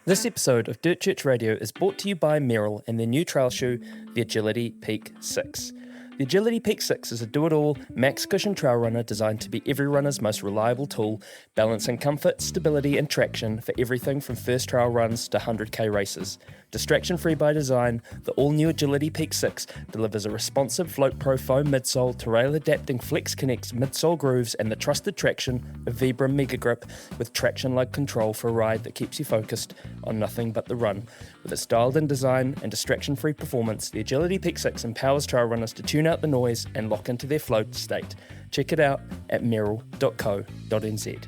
This episode of Dirt Church Radio is brought to you by Merrill and their new trail shoe, the Agility Peak 6. The Agility Peak 6 is a do-it-all, max-cushion trail runner designed to be every runner's most reliable tool, balancing comfort, stability and traction for everything from first trail runs to 100k races. Distraction-free by design, the all-new Agility Peak 6 delivers a responsive Float Pro foam midsole, terrail-adapting Flex Connect midsole grooves and the trusted traction of Vibram Mega Grip with traction-like control for a ride that keeps you focused on nothing but the run. With its dialed-in design and distraction-free performance, the Agility Peak 6 empowers trail runners to tune out the noise and lock into their float state. Check it out at merrill.co.nz.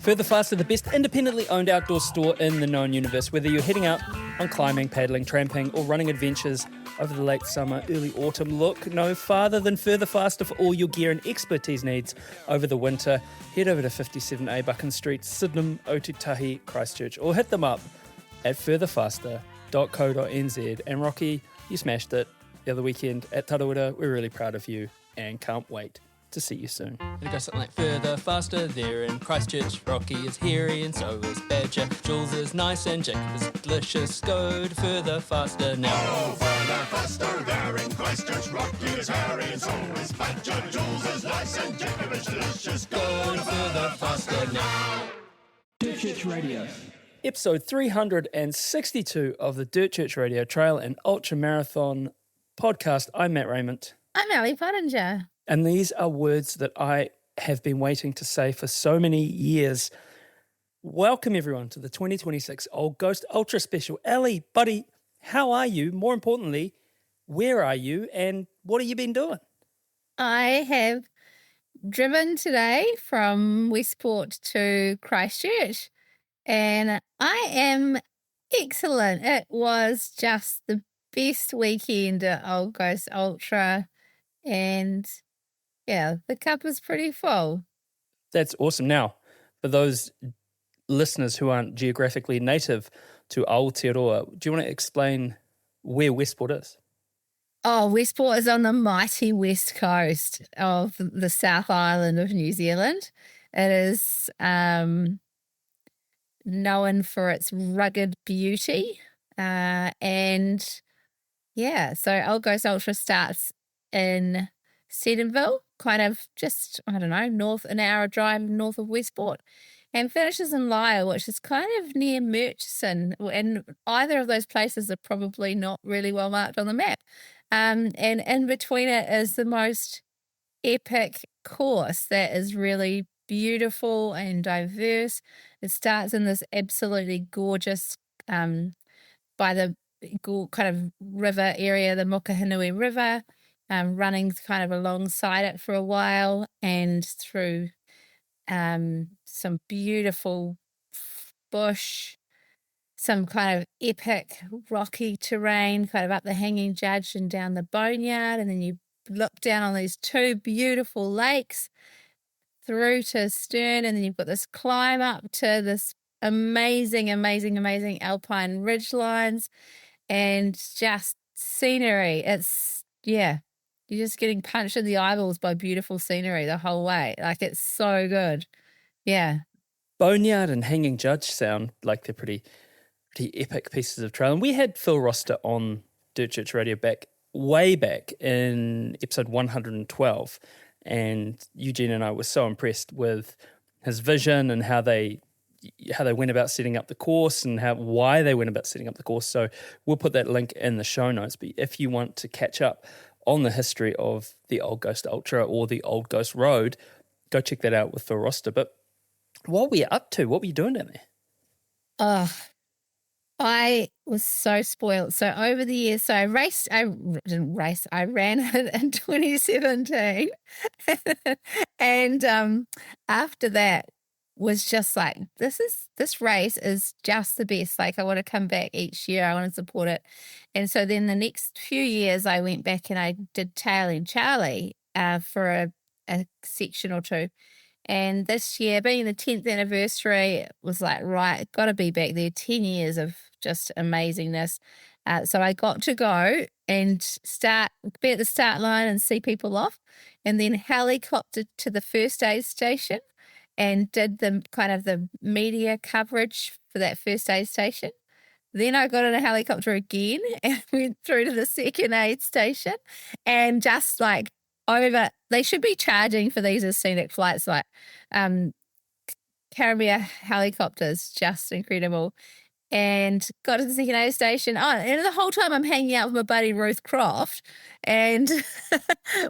Further Faster, the best independently owned outdoor store in the known universe. Whether you're heading out on climbing, paddling, tramping, or running adventures over the late summer, early autumn, look no farther than Further Faster for all your gear and expertise needs over the winter. Head over to 57A Buchan Street, Sydenham, Otutahi, Christchurch, or hit them up at furtherfaster.co.nz. And Rocky, you smashed it the other weekend at Tarawera. We're really proud of you and can't wait to see you soon. It goes something like further, faster, there in Christchurch. Rocky is hairy and so is Badger. Jules is nice and Jacob is delicious. Go to further, faster now. Oh, further, faster, there in Christchurch. Rocky is hairy and so is Badger. Jules is nice and Jacob is delicious. Go to further, faster now. Dirt Church Radio. Episode 362 of the Dirt Church Radio Trail and Ultra Marathon podcast. I'm Matt Raymond. I'm Ali Pottinger. And these are words that I have been waiting to say for so many years. Welcome, everyone, to the 2026 Old Ghost Ultra Special. Ali, buddy, how are you? More importantly, where are you and what have you been doing? I have driven today from Westport to Christchurch and I am excellent. It was just the best weekend at Old Ghost Ultra and yeah, the cup is pretty full. That's awesome. Now, for those listeners who aren't geographically native to Aotearoa, do you want to explain where Westport is? Oh, Westport is on the mighty west coast of the South Island of New Zealand. It is known for its rugged beauty. And yeah, so Old Ghost Ultra starts in Sedenville, kind of just, an hour drive north of Westport, and finishes in Lyre, which is kind of near Murchison, and either of those places are probably not really well marked on the map. And in between it is the most epic course that is really beautiful and diverse. It starts in this absolutely gorgeous, by the kind of river area, the Mokahinui River, running kind of alongside it for a while and through some beautiful bush, some kind of epic rocky terrain, kind of up the Hanging Judge and down the Boneyard, and then you look down on these two beautiful lakes through to Stern, and then you've got this climb up to this amazing alpine ridge lines and just scenery. It's, yeah, you're just getting punched in the eyeballs by beautiful scenery the whole way. Like, it's so good. Yeah. Boneyard and Hanging Judge sound like they're pretty epic pieces of trail. And we had Phil Rossiter on Dirt Church Radio way back in episode 112. And Eugene and I were so impressed with his vision and how they went about setting up the course and why they went about setting up the course. So we'll put that link in the show notes. But if you want to catch up on the history of the Old Ghost Ultra or the Old Ghost Road, go check that out with Phil Rossiter. But what were you up to? What were you doing down there? I was so spoiled. So over the years, I ran it in 2017. And after that was just like, this race is just the best. Like, I want to come back each year. I want to support it. And so then the next few years I went back and I did Tailing Charlie for a section or two. And this year, being the 10th anniversary, it was like, got to be back there. 10 years of just amazingness. So I got to go and be at the start line and see people off, and then helicoptered to the first aid station and did the media coverage for that first aid station. Then I got in a helicopter again and went through to the second aid station, and just like they should be charging for these as scenic flights, like Caribbean helicopters, just incredible. And got to the second aid station. Oh, and the whole time I'm hanging out with my buddy Ruth Croft and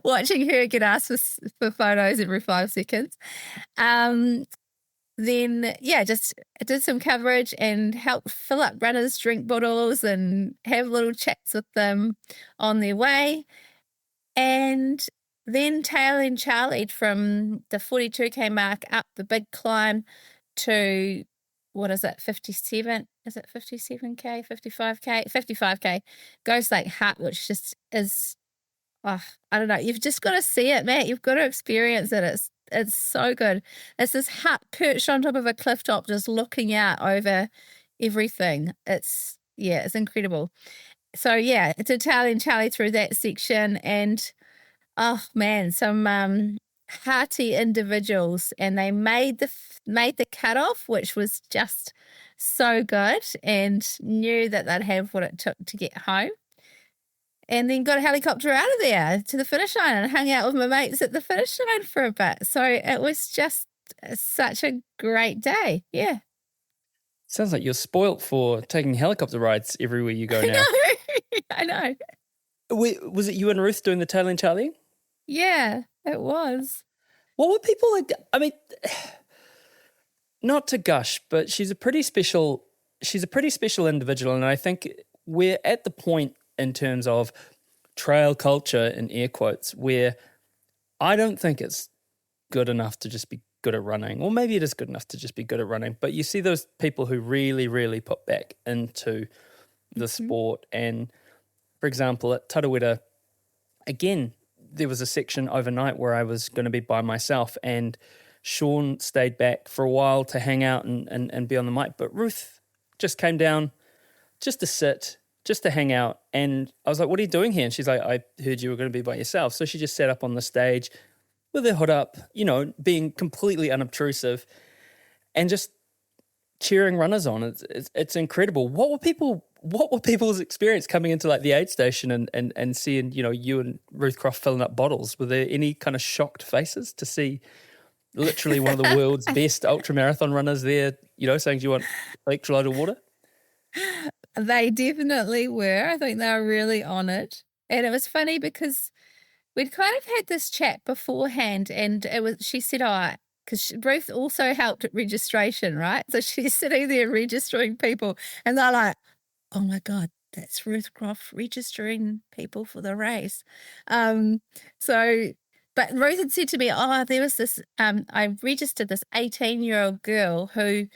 watching her get asked for photos every 5 seconds. Then, just did some coverage and helped fill up runners' drink bottles and have little chats with them on their way. And then tail and Charlied from the 42K mark up the big climb to, 57? Is it 57K, 55K? 55K. Ghost Lake Hut, which just is, I don't know. You've just got to see it, Matt. You've got to experience it. It's so good. It's this hut perched on top of a cliff top, just looking out over everything. It's incredible. So it's Italian Charlie through that section, and oh man, some hearty individuals, and they made the cutoff, which was just so good, and knew that they'd have what it took to get home. And then got a helicopter out of there to the finish line and hung out with my mates at the finish line for a bit. So it was just such a great day. Yeah. Sounds like you're spoilt for taking helicopter rides everywhere you go now. I know. Was it you and Ruth doing the Tail and Charlie? Yeah, it was. What were people like? I mean, not to gush, but she's a pretty special individual, and I think we're at the point in terms of trail culture, in air quotes, where I don't think it's good enough to just be good at running, or maybe it is good enough to just be good at running, but you see those people who really, really put back into the sport. And for example, at Tarawera, again, there was a section overnight where I was going to be by myself, and Sean stayed back for a while to hang out and be on the mic, but Ruth just came down just to sit, just to hang out. And I was like, what are you doing here? And she's like, I heard you were going to be by yourself. So she just sat up on the stage with her hood up, being completely unobtrusive and just cheering runners on. It's incredible. What were people's experience coming into like the aid station and seeing, you and Ruth Croft filling up bottles? Were there any kind of shocked faces to see literally one of the world's best ultramarathon runners there, saying, do you want electrolyte or water? They definitely were. I think they were really honoured. And it was funny because we'd kind of had this chat beforehand, and she said, because Ruth also helped at registration, right? So she's sitting there registering people, and they're like, oh my God, that's Ruth Croft registering people for the race. But Ruth had said to me, there was this, I registered this 18-year-old girl who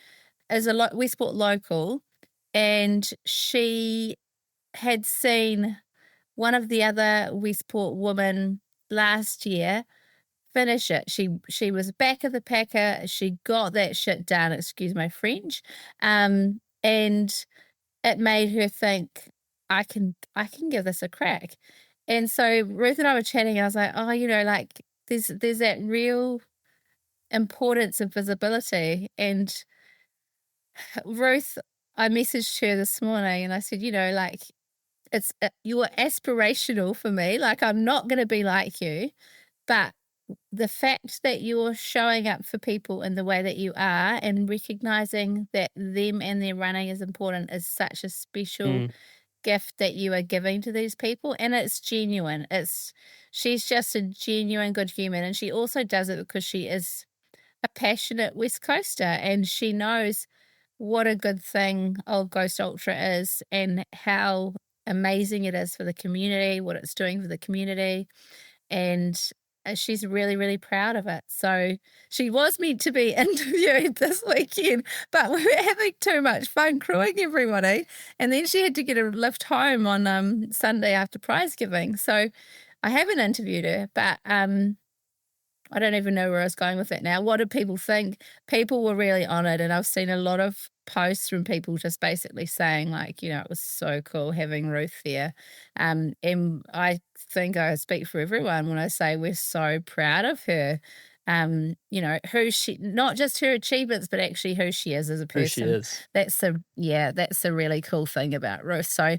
is a Westport local, and she had seen one of the other Westport women last year finish it. She was back of the packer. She got that shit done, excuse my French. And it made her think, I can give this a crack. And so Ruth and I were chatting, and I was like, there's that real importance of visibility. And Ruth, I messaged her this morning and I said, you're aspirational for me. Like, I'm not going to be like you, but the fact that you're showing up for people in the way that you are and recognizing that them and their running is important is such a special gift that you are giving to these people. And it's genuine. She's just a genuine good human. And she also does it because she is a passionate West Coaster, and she knows what a good thing Old Ghost Ultra is and how amazing it is for the community, what it's doing for the community. And she's really, really proud of it. So she was meant to be interviewed this weekend, but we were having too much fun crewing everybody. And then she had to get a lift home on Sunday after prize giving. So I haven't interviewed her, but I don't even know where I was going with it now. What did people think? People were really honoured, and I've seen a lot of posts from people just basically saying, like, you know, it was so cool having Ruth there. And I think I speak for everyone when I say we're so proud of her. You know, who she, not just her achievements, but actually who she is as a person. Who she is. That's a really cool thing about Ruth. So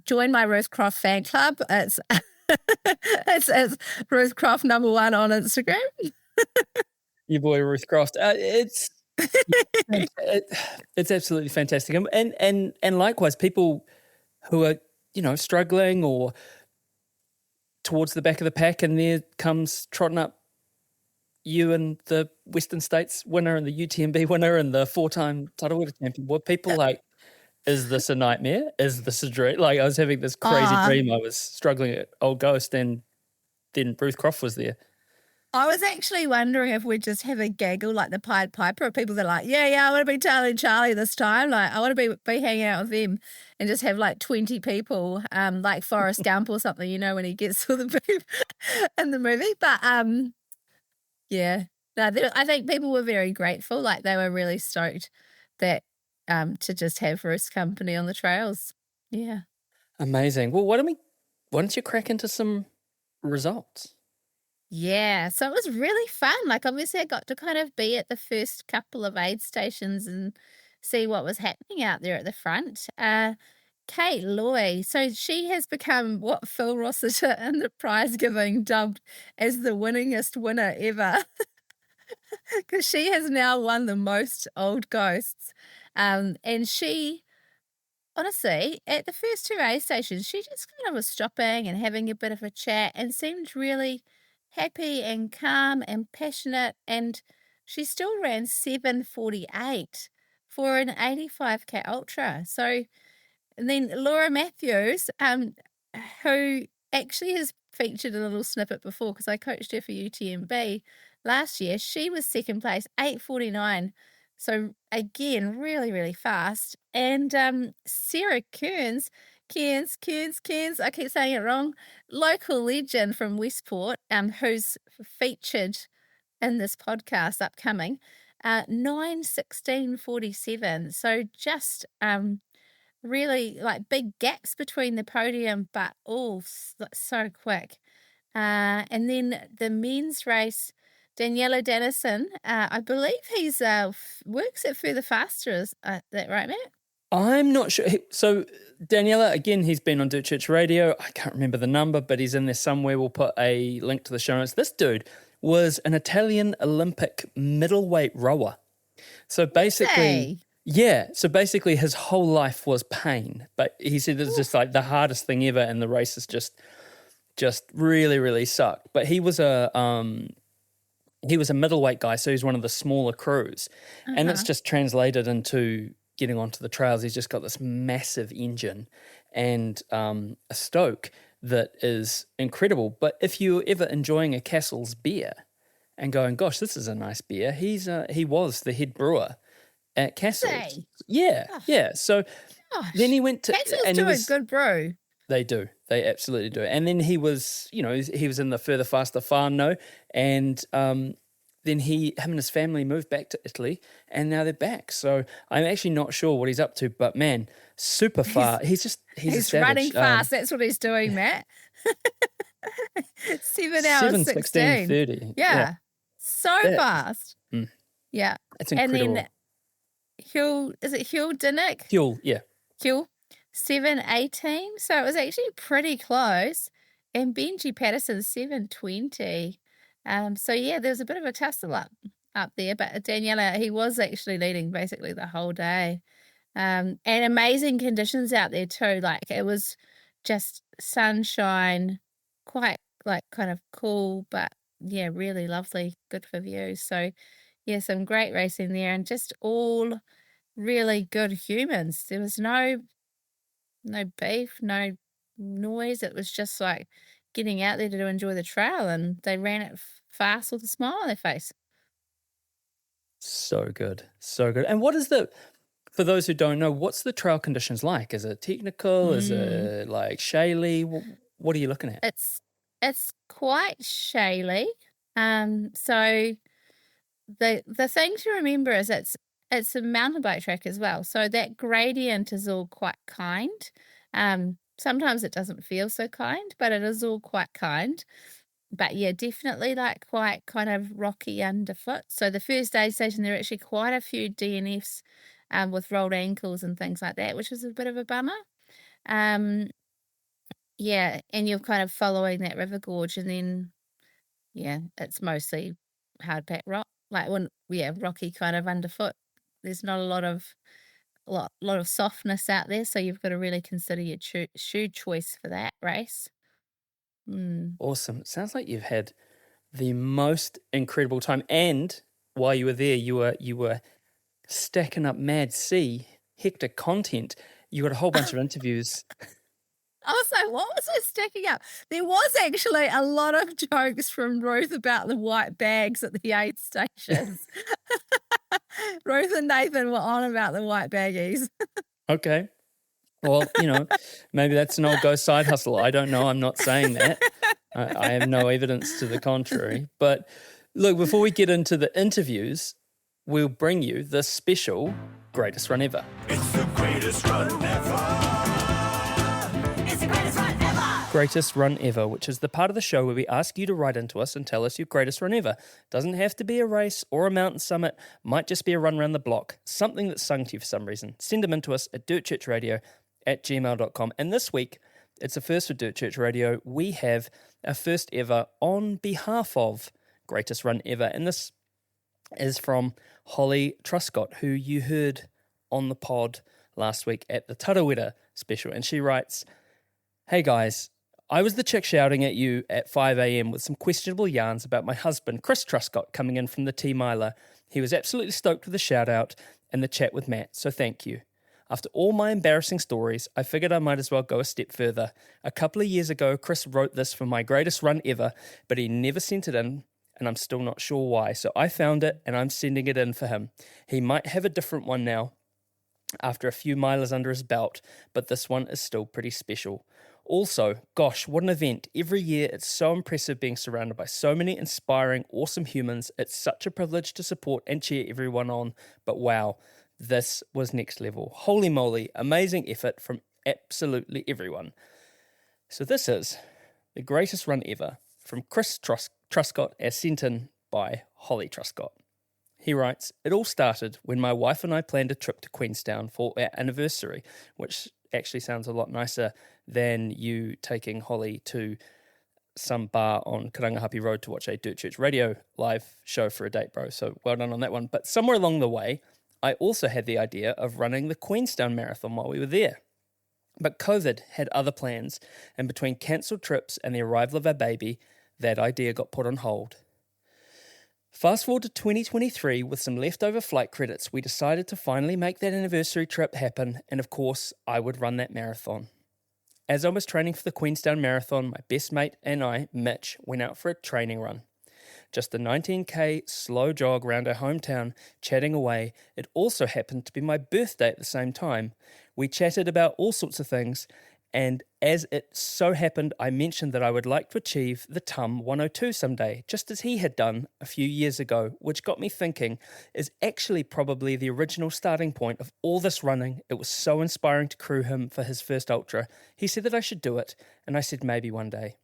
join my Ruth Croft fan club. It's it's Ruth Croft #1 on Instagram. Your boy Ruth Croft. It's absolutely fantastic, and likewise, people who are, you know, struggling or towards the back of the pack, and there comes trotting up you and the Western States winner and the UTMB winner and the 4-time title winner champion. Were people like, is this a nightmare? Is this a dream? Like, I was having this crazy dream. I was struggling at Old Ghost, and then Ruth Croft was there. I was actually wondering if we'd just have a gaggle like the Pied Piper of people that are like, yeah, I want to be telling Charlie this time. Like, I want to be hanging out with them and just have like 20 people, like Forrest Gump or something, you know, when he gets all the people in the movie. But yeah, no, I think people were very grateful. Like, they were really stoked that to just have Ruth's company on the trails. Yeah. Amazing. Well, why don't you crack into some results? Yeah, so it was really fun. Like, obviously I got to kind of be at the first couple of aid stations and see what was happening out there at the front. Kate Loy, so she has become what Phil Rossiter in the prize giving dubbed as the winningest winner ever. Because she has now won the most Old Ghosts. And she, honestly, at the first 2 aid stations, she just kind of was stopping and having a bit of a chat and seemed really happy and calm and passionate, and she still ran 7:48 for an 85k ultra. So, and then Laura Matthews, who actually has featured a little snippet before because I coached her for UTMB last year, she was second place, 8:49. So again, really, really fast. And Sarah Kearns, I keep saying it wrong, local legend from Westport, who's featured in this podcast upcoming, 9:16:47. So just really like big gaps between the podium, but all so quick. And then the men's race, Daniela Dennison, I believe he's works at Further Faster. Is that right, Matt? I'm not sure. So Daniela, again, he's been on Dirt Church Radio. I can't remember the number, but he's in there somewhere. We'll put a link to the show notes. This dude was an Italian Olympic middleweight rower. So basically, so basically his whole life was pain. But he said it's just like the hardest thing ever, and the races just really, really sucked. But he was a middleweight guy, so he's one of the smaller crews. And it's just translated into getting onto the trails. He's just got this massive engine and a stoke that is incredible. But if you're ever enjoying a Castle's beer and going, gosh, this is a nice beer, he was the head brewer at Castle's. Yeah. So then he went to... Castle's do a good brew. They do. They absolutely do. And then he was, you know, he was in the Further Faster whānau, and then him and his family moved back to Italy, and now they're back. So I'm actually not sure what he's up to, but man, super far. He's He's running fast. That's what he's doing, Matt. 7 hours 16:30. Yeah. So fast. Yeah. It's incredible. And then Huel Dinnick? Huel. 7:18. So it was actually pretty close. And Benji Patterson 7:20. So yeah, there was a bit of a tussle up there, but Daniela, he was actually leading basically the whole day. And amazing conditions out there too. Like, it was just sunshine, quite like kind of cool, but yeah, really lovely, good for views. So yeah, some great racing there, and just all really good humans. There was no beef, no noise. It was just like getting out there to enjoy the trail, and they ran it fast with a smile on their face. So good. And what is for those who don't know, what's the trail conditions like? Is it technical? Is it like shaly? What are you looking at? It's quite shaly. So the thing to remember is it's a mountain bike track as well. So that gradient is all quite kind. Sometimes it doesn't feel so kind, but it is all quite kind. But yeah, definitely like quite kind of rocky underfoot. So the first aid station, there are actually quite a few DNFs with rolled ankles and things like that, which is a bit of a bummer. Yeah, and you're kind of following that river gorge, and then yeah, it's mostly hard packed rock, like rocky kind of underfoot. There's not a lot of softness out there, so you've got to really consider your shoe choice for that race. Awesome. It sounds like you've had the most incredible time, and while you were there, you were stacking up mad hectic content. You got a whole bunch of interviews. Also, what was it stacking up? There was actually a lot of jokes from Ruth about the white bags at the aid stations. Ruth and Nathan were on about the white baggies. Okay. Well, maybe that's an old ghost side hustle. I don't know. I'm not saying that. I have no evidence to the contrary. But look, before we get into the interviews, we'll bring you the special Greatest Run Ever. It's the greatest run ever. It's the greatest run ever. Greatest Run Ever, which is the part of the show where we ask you to write into us and tell us your greatest run ever. Doesn't have to be a race or a mountain summit. Might just be a run around the block. Something that's sung to you for some reason. Send them in to us at dirtchurchradio@gmail.com. And this week, it's a first for Dirt Church Radio. We have our first ever on behalf of Greatest Run Ever. And this is from Holly Truscott, who you heard on the pod last week at the Tarawera special. And she writes, "Hey guys, I was the chick shouting at you at 5 a.m. with some questionable yarns about my husband, Chris Truscott, coming in from the T-Miler. He was absolutely stoked with the shout-out and the chat with Matt, so thank you. After all my embarrassing stories, I figured I might as well go a step further. A couple of years ago, Chris wrote this for my greatest run ever, but he never sent it in, and I'm still not sure why. So I found it, and I'm sending it in for him. He might have a different one now, after a few milers under his belt, but this one is still pretty special. Also, gosh, what an event. Every year, it's so impressive being surrounded by so many inspiring, awesome humans. It's such a privilege to support and cheer everyone on, but wow, this was next level. Holy moly, amazing effort from absolutely everyone." So this is the greatest run ever from Chris Truscott, as sent in by Holly Truscott. He writes, "It all started when my wife and I planned a trip to Queenstown for our anniversary," which actually sounds a lot nicer than you taking Holly to some bar on Karangahape Road to watch a Dirt Church Radio live show for a date, bro. So well done on that one. But somewhere along the way, I also had the idea of running the Queenstown Marathon while we were there. But COVID had other plans, and between cancelled trips and the arrival of our baby, that idea got put on hold. Fast forward to 2023, with some leftover flight credits, we decided to finally make that anniversary trip happen, and of course, I would run that marathon. As I was training for the Queenstown Marathon, my best mate and I, Mitch, went out for a training run. Just a 19k slow jog around our hometown, chatting away. It also happened to be my birthday at the same time. We chatted about all sorts of things, and as it so happened, I mentioned that I would like to achieve the TUM 102 someday, just as he had done a few years ago, which got me thinking is actually probably the original starting point of all this running. It was so inspiring to crew him for his first ultra. He said that I should do it, and I said maybe one day.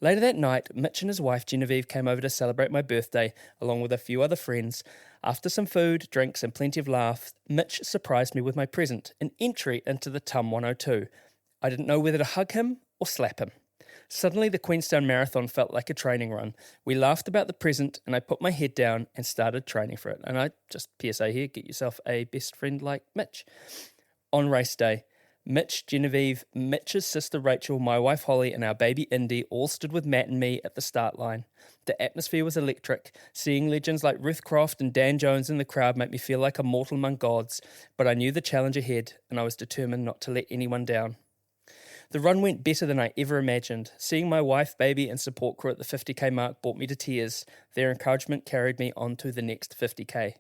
Later that night, Mitch and his wife Genevieve came over to celebrate my birthday, along with a few other friends. After some food, drinks, and plenty of laughs, Mitch surprised me with my present, an entry into the TUM 102. I didn't know whether to hug him or slap him. Suddenly, the Queenstown Marathon felt like a training run. We laughed about the present, and I put my head down and started training for it. And I just, PSA here, get yourself a best friend like Mitch. On race day, Mitch, Genevieve, Mitch's sister Rachel, my wife Holly, and our baby Indy all stood with Matt and me at the start line. The atmosphere was electric. Seeing legends like Ruth Croft and Dan Jones in the crowd made me feel like a mortal among gods, but I knew the challenge ahead, and I was determined not to let anyone down. The run went better than I ever imagined. Seeing my wife, baby, and support crew at the 50k mark brought me to tears. Their encouragement carried me on to the next 50k.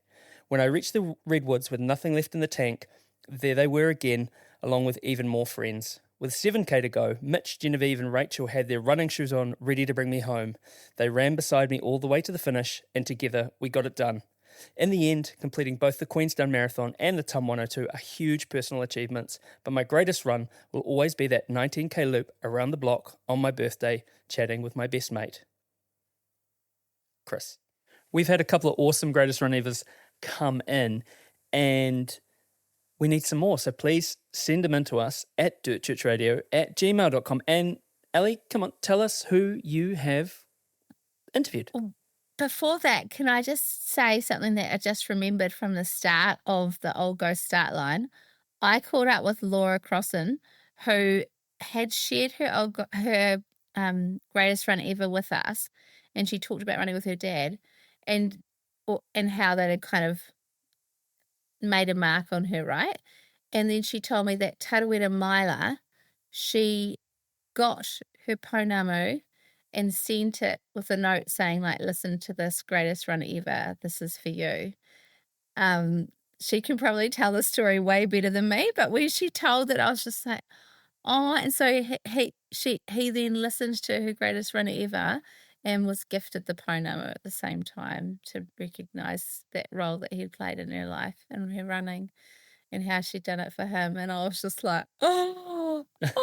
When I reached the redwoods with nothing left in the tank, there they were again, along with even more friends. With 7k to go, Mitch, Genevieve and Rachel had their running shoes on, ready to bring me home. They ran beside me all the way to the finish, and together we got it done. In the end, completing both the Queenstown Marathon and the TUM 102 are huge personal achievements, but my greatest run will always be that 19k loop around the block on my birthday, chatting with my best mate, Chris. We've had a couple of awesome Greatest Run Evers come in, and we need some more, so please send them in to us at dirtchurchradio@gmail.com. And Ellie, come on, tell us who you have interviewed. Before that, can I just say something that I just remembered from the start of the Old Ghost start line? I caught up with Laura Crossan, who had shared her greatest run ever with us, and she talked about running with her dad, and how that had kind of made a mark on her, right? And then she told me that Tarawera Maila, she got her pounamu and sent it with a note saying, like, listen to this greatest run ever. This is for you. She can probably tell the story way better than me, but when she told it, I was just like, oh. And so he then listened to her greatest run ever and was gifted the pounamu at the same time to recognise that role that he played in her life and her running and how she'd done it for him. And I was just like, oh, that's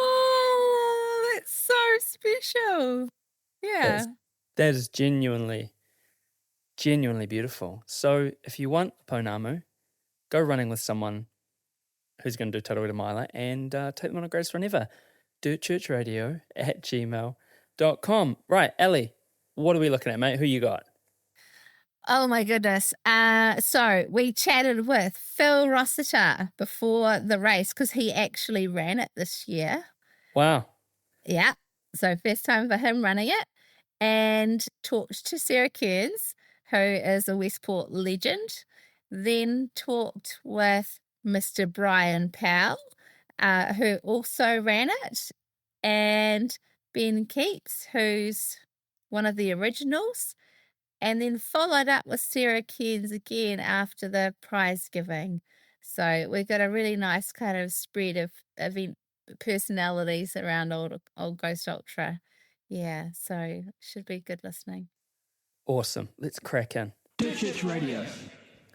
so special. Yeah. That is genuinely beautiful. So if you want a pounamu, go running with someone who's going to do Tarawera Maila and take them on a greatest run ever. dirtchurchradio@gmail.com. Right, Ellie, what are we looking at, mate? Who you got? Oh, my goodness. So we chatted with Phil Rossiter before the race because he actually ran it this year. Wow. Yeah. So first time for him running it. And talked to Sarah Kearns, who is a Westport legend. Then talked with Mr. Bryon Powell, who also ran it. And Ben Kepes, who's one of the originals. And then followed up with Sarah Kearns again after the prize giving. So we've got a really nice kind of spread of event personalities around Old Ghost Ultra. Yeah, so should be good listening. Awesome. Let's crack in. Church Radio.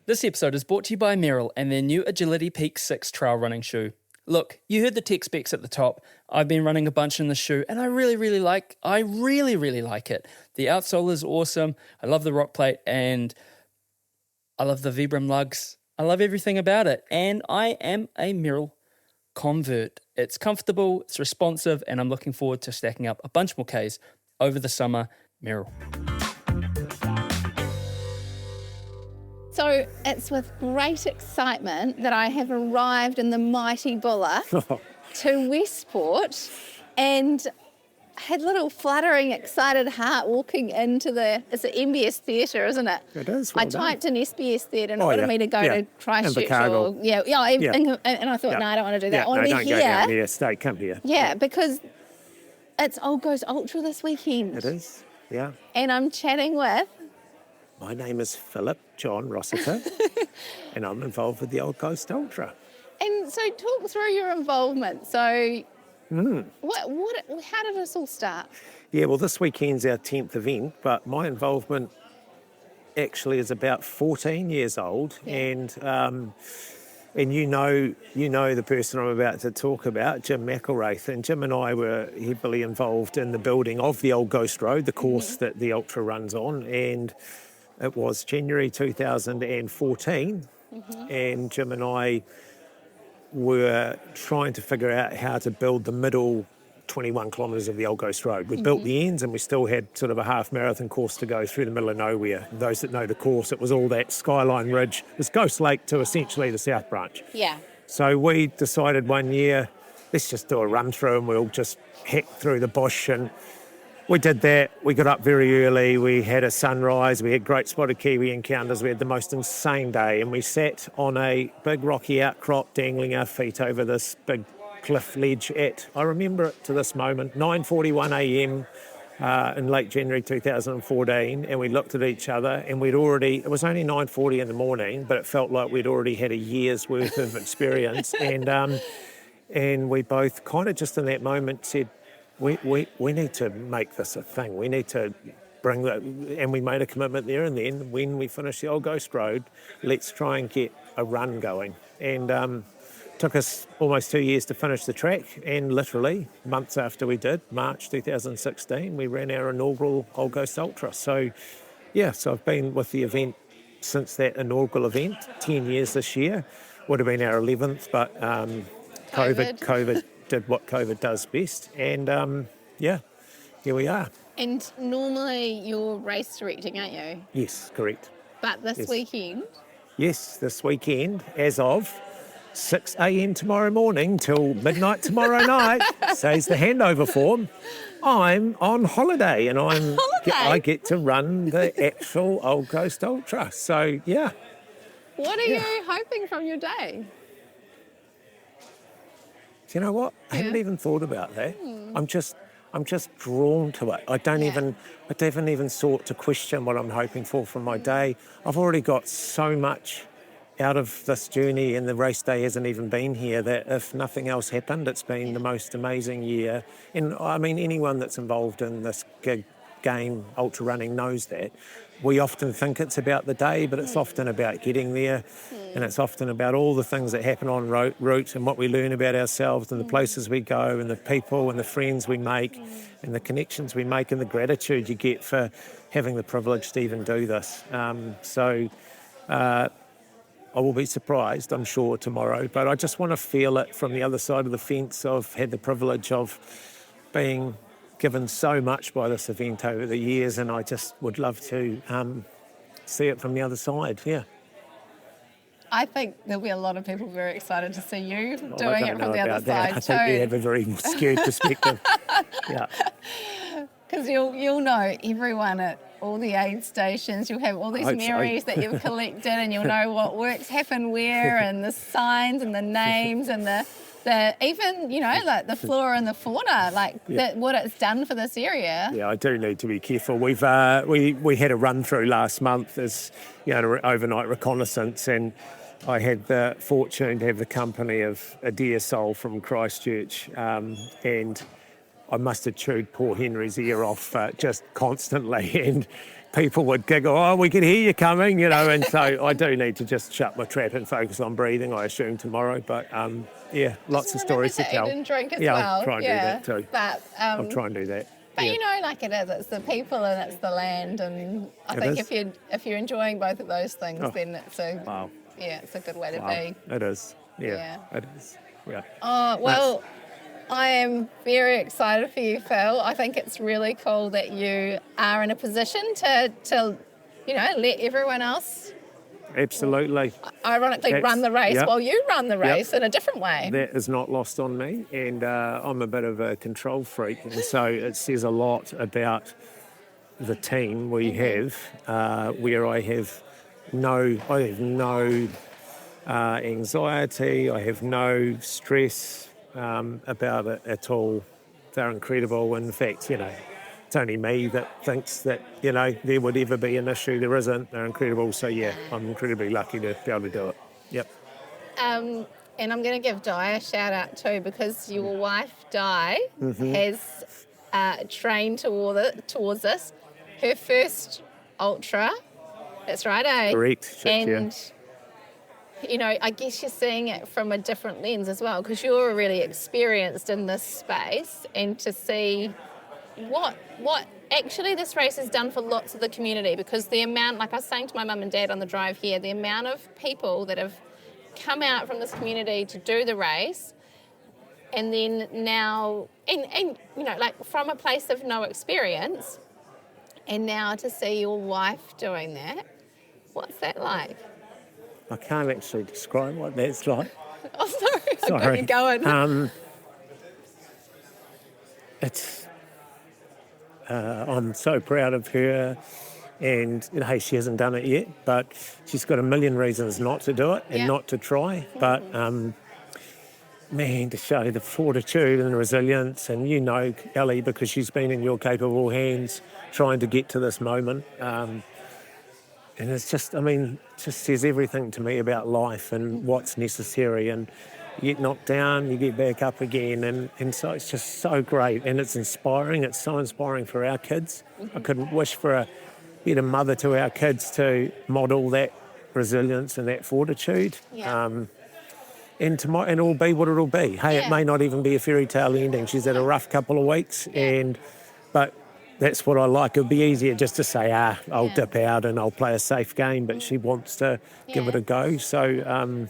This episode is brought to you by Merrill and their new Agility Peak 6 trail running shoe. Look, you heard the tech specs at the top. I've been running a bunch in the shoe and I really like it. The outsole is awesome. I love the rock plate and I love the Vibram lugs. I love everything about it. And I am a Merrill convert. It's comfortable, it's responsive, and I'm looking forward to stacking up a bunch more Ks over the summer. Merrill. So it's with great excitement that I have arrived in the mighty Bulla to Westport and had a little fluttering, excited heart walking into it's the MBS Theatre, isn't it? It is. I typed in SBS Theatre and it wanted me to go to Christchurch. And I thought, no, I don't want to do that. I want to be here. Go down here, stay, come here. Yeah, because it's Old Ghost Ultra this weekend. It is, yeah. And I'm chatting with... My name is Philip John Rossiter and I'm involved with the Old Ghost Ultra. And so talk through your involvement. So... how did this all start? Yeah, well, this weekend's our 10th event, but my involvement actually is about 14 years old, and you know the person I'm about to talk about, Jim McElwraith, and Jim and I were heavily involved in the building of the Old Ghost Road, the course that the Ultra runs on, and it was January 2014, and Jim and I were trying to figure out how to build the middle 21 kilometres of the Old Ghost Road. We built the ends and we still had sort of a half marathon course to go through the middle of nowhere. Those that know the course, it was all that Skyline Ridge. It was Ghost Lake to essentially the South Branch. Yeah. So we decided one year, let's just do a run through and we'll just heck through the bush, and we did that. We got up very early. We had a sunrise. We had great spotted kiwi encounters. We had the most insane day, and we sat on a big rocky outcrop dangling our feet over this big cliff ledge at, I remember it to this moment, 9:41 a.m. In late January 2014, and we looked at each other and it was only 9:40 in the morning, but it felt like we'd already had a year's worth of experience. And And we both kind of just in that moment said, we need to make this a thing. We need to bring that, and we made a commitment there and then. When we finish the Old Ghost Road, let's try and get a run going. And took us almost 2 years to finish the track, and literally months after we did, March 2016, we ran our inaugural Old Ghost Ultra. So I've been with the event since that inaugural event, 10 years this year. Would have been our 11th, but COVID did what COVID does best. And here we are. And normally you're race directing, aren't you? Yes, correct. But this Yes. weekend, Yes, this weekend, as of 6 a.m. tomorrow morning till midnight tomorrow night, says the handover form, I'm on holiday and I get to run the actual Old Ghost Ultra. So, yeah. what are you hoping from your day? Do you know what? I haven't even thought about that. I'm just drawn to it. I haven't even sought to question what I'm hoping for from my day. I've already got so much out of this journey, and the race day hasn't even been here, that if nothing else happened, it's been the most amazing year. And I mean, anyone that's involved in this game, ultra running, knows that. We often think it's about the day, but it's often about getting there, and it's often about all the things that happen en route and what we learn about ourselves and the places we go and the people and the friends we make and the connections we make and the gratitude you get for having the privilege to even do this. I will be surprised, I'm sure, tomorrow, but I just want to feel it from the other side of the fence. I've had the privilege of being given so much by this event over the years, and I just would love to see it from the other side, yeah. I think there'll be a lot of people very excited to see you I doing don't it know from the other about that. side I think you have a very skewed perspective. Yeah. Because you'll know everyone at all the aid stations. You'll have all these hope so. memories that you've collected, and you'll know what works happen where, and the signs and the names and the even, like the flora and the fauna, what it's done for this area. Yeah, I do need to be careful. We've we had a run through last month as an overnight reconnaissance, and I had the fortune to have the company of a dear soul from Christchurch, and I must have chewed poor Henry's ear off just constantly, and people would giggle, oh, we can hear you coming, and so I do need to just shut my trap and focus on breathing, I assume, tomorrow. But, lots of stories to tell. Eat and drink as well. I'll try and do that too. But, I'll try and do that. But it is. It's the people and it's the land, and I think if you're enjoying both of those things, then it's it's a good way to be. It is. Yeah, it is. Yeah. Oh, well, I am very excited for you, Phil. I think it's really cool that you are in a position to let everyone else absolutely ironically run the race while you run the race in a different way. That is not lost on me, and I'm a bit of a control freak, and so it says a lot about the team we have, where I have no anxiety, I have no stress about it at all. They're incredible. In fact, it's only me that thinks that, there would ever be an issue. There isn't. They're incredible. So, I'm incredibly lucky to be able to do it. Yep. And I'm going to give Di a shout out too, because your wife, Di, has trained towards this. Her first ultra. That's right, eh? Correct. I guess you're seeing it from a different lens as well, because you're really experienced in this space, and to see what actually this race has done for lots of the community, because the amount, like I was saying to my mum and dad on the drive here, the amount of people that have come out from this community to do the race, and then now, and from a place of no experience, and now to see your wife doing that, what's that like? I can't actually describe what that's like. Oh, sorry. I got you going. I'm so proud of her, and she hasn't done it yet, but she's got a million reasons not to do it and not to try. But to show the fortitude and resilience, and Ellie, because she's been in your capable hands trying to get to this moment. And it's just, just says everything to me about life and what's necessary. And you get knocked down, you get back up again, and so it's just so great, and it's inspiring. It's so inspiring for our kids. I could wish for a better mother to our kids to model that resilience and that fortitude. Yeah. And it'll be what it'll be. Hey, Yeah. it may not even be a fairy tale ending. She's had a rough couple of weeks, but that's what I like. It'd be easier just to say, I'll dip out and I'll play a safe game, but she wants to give it a go. So,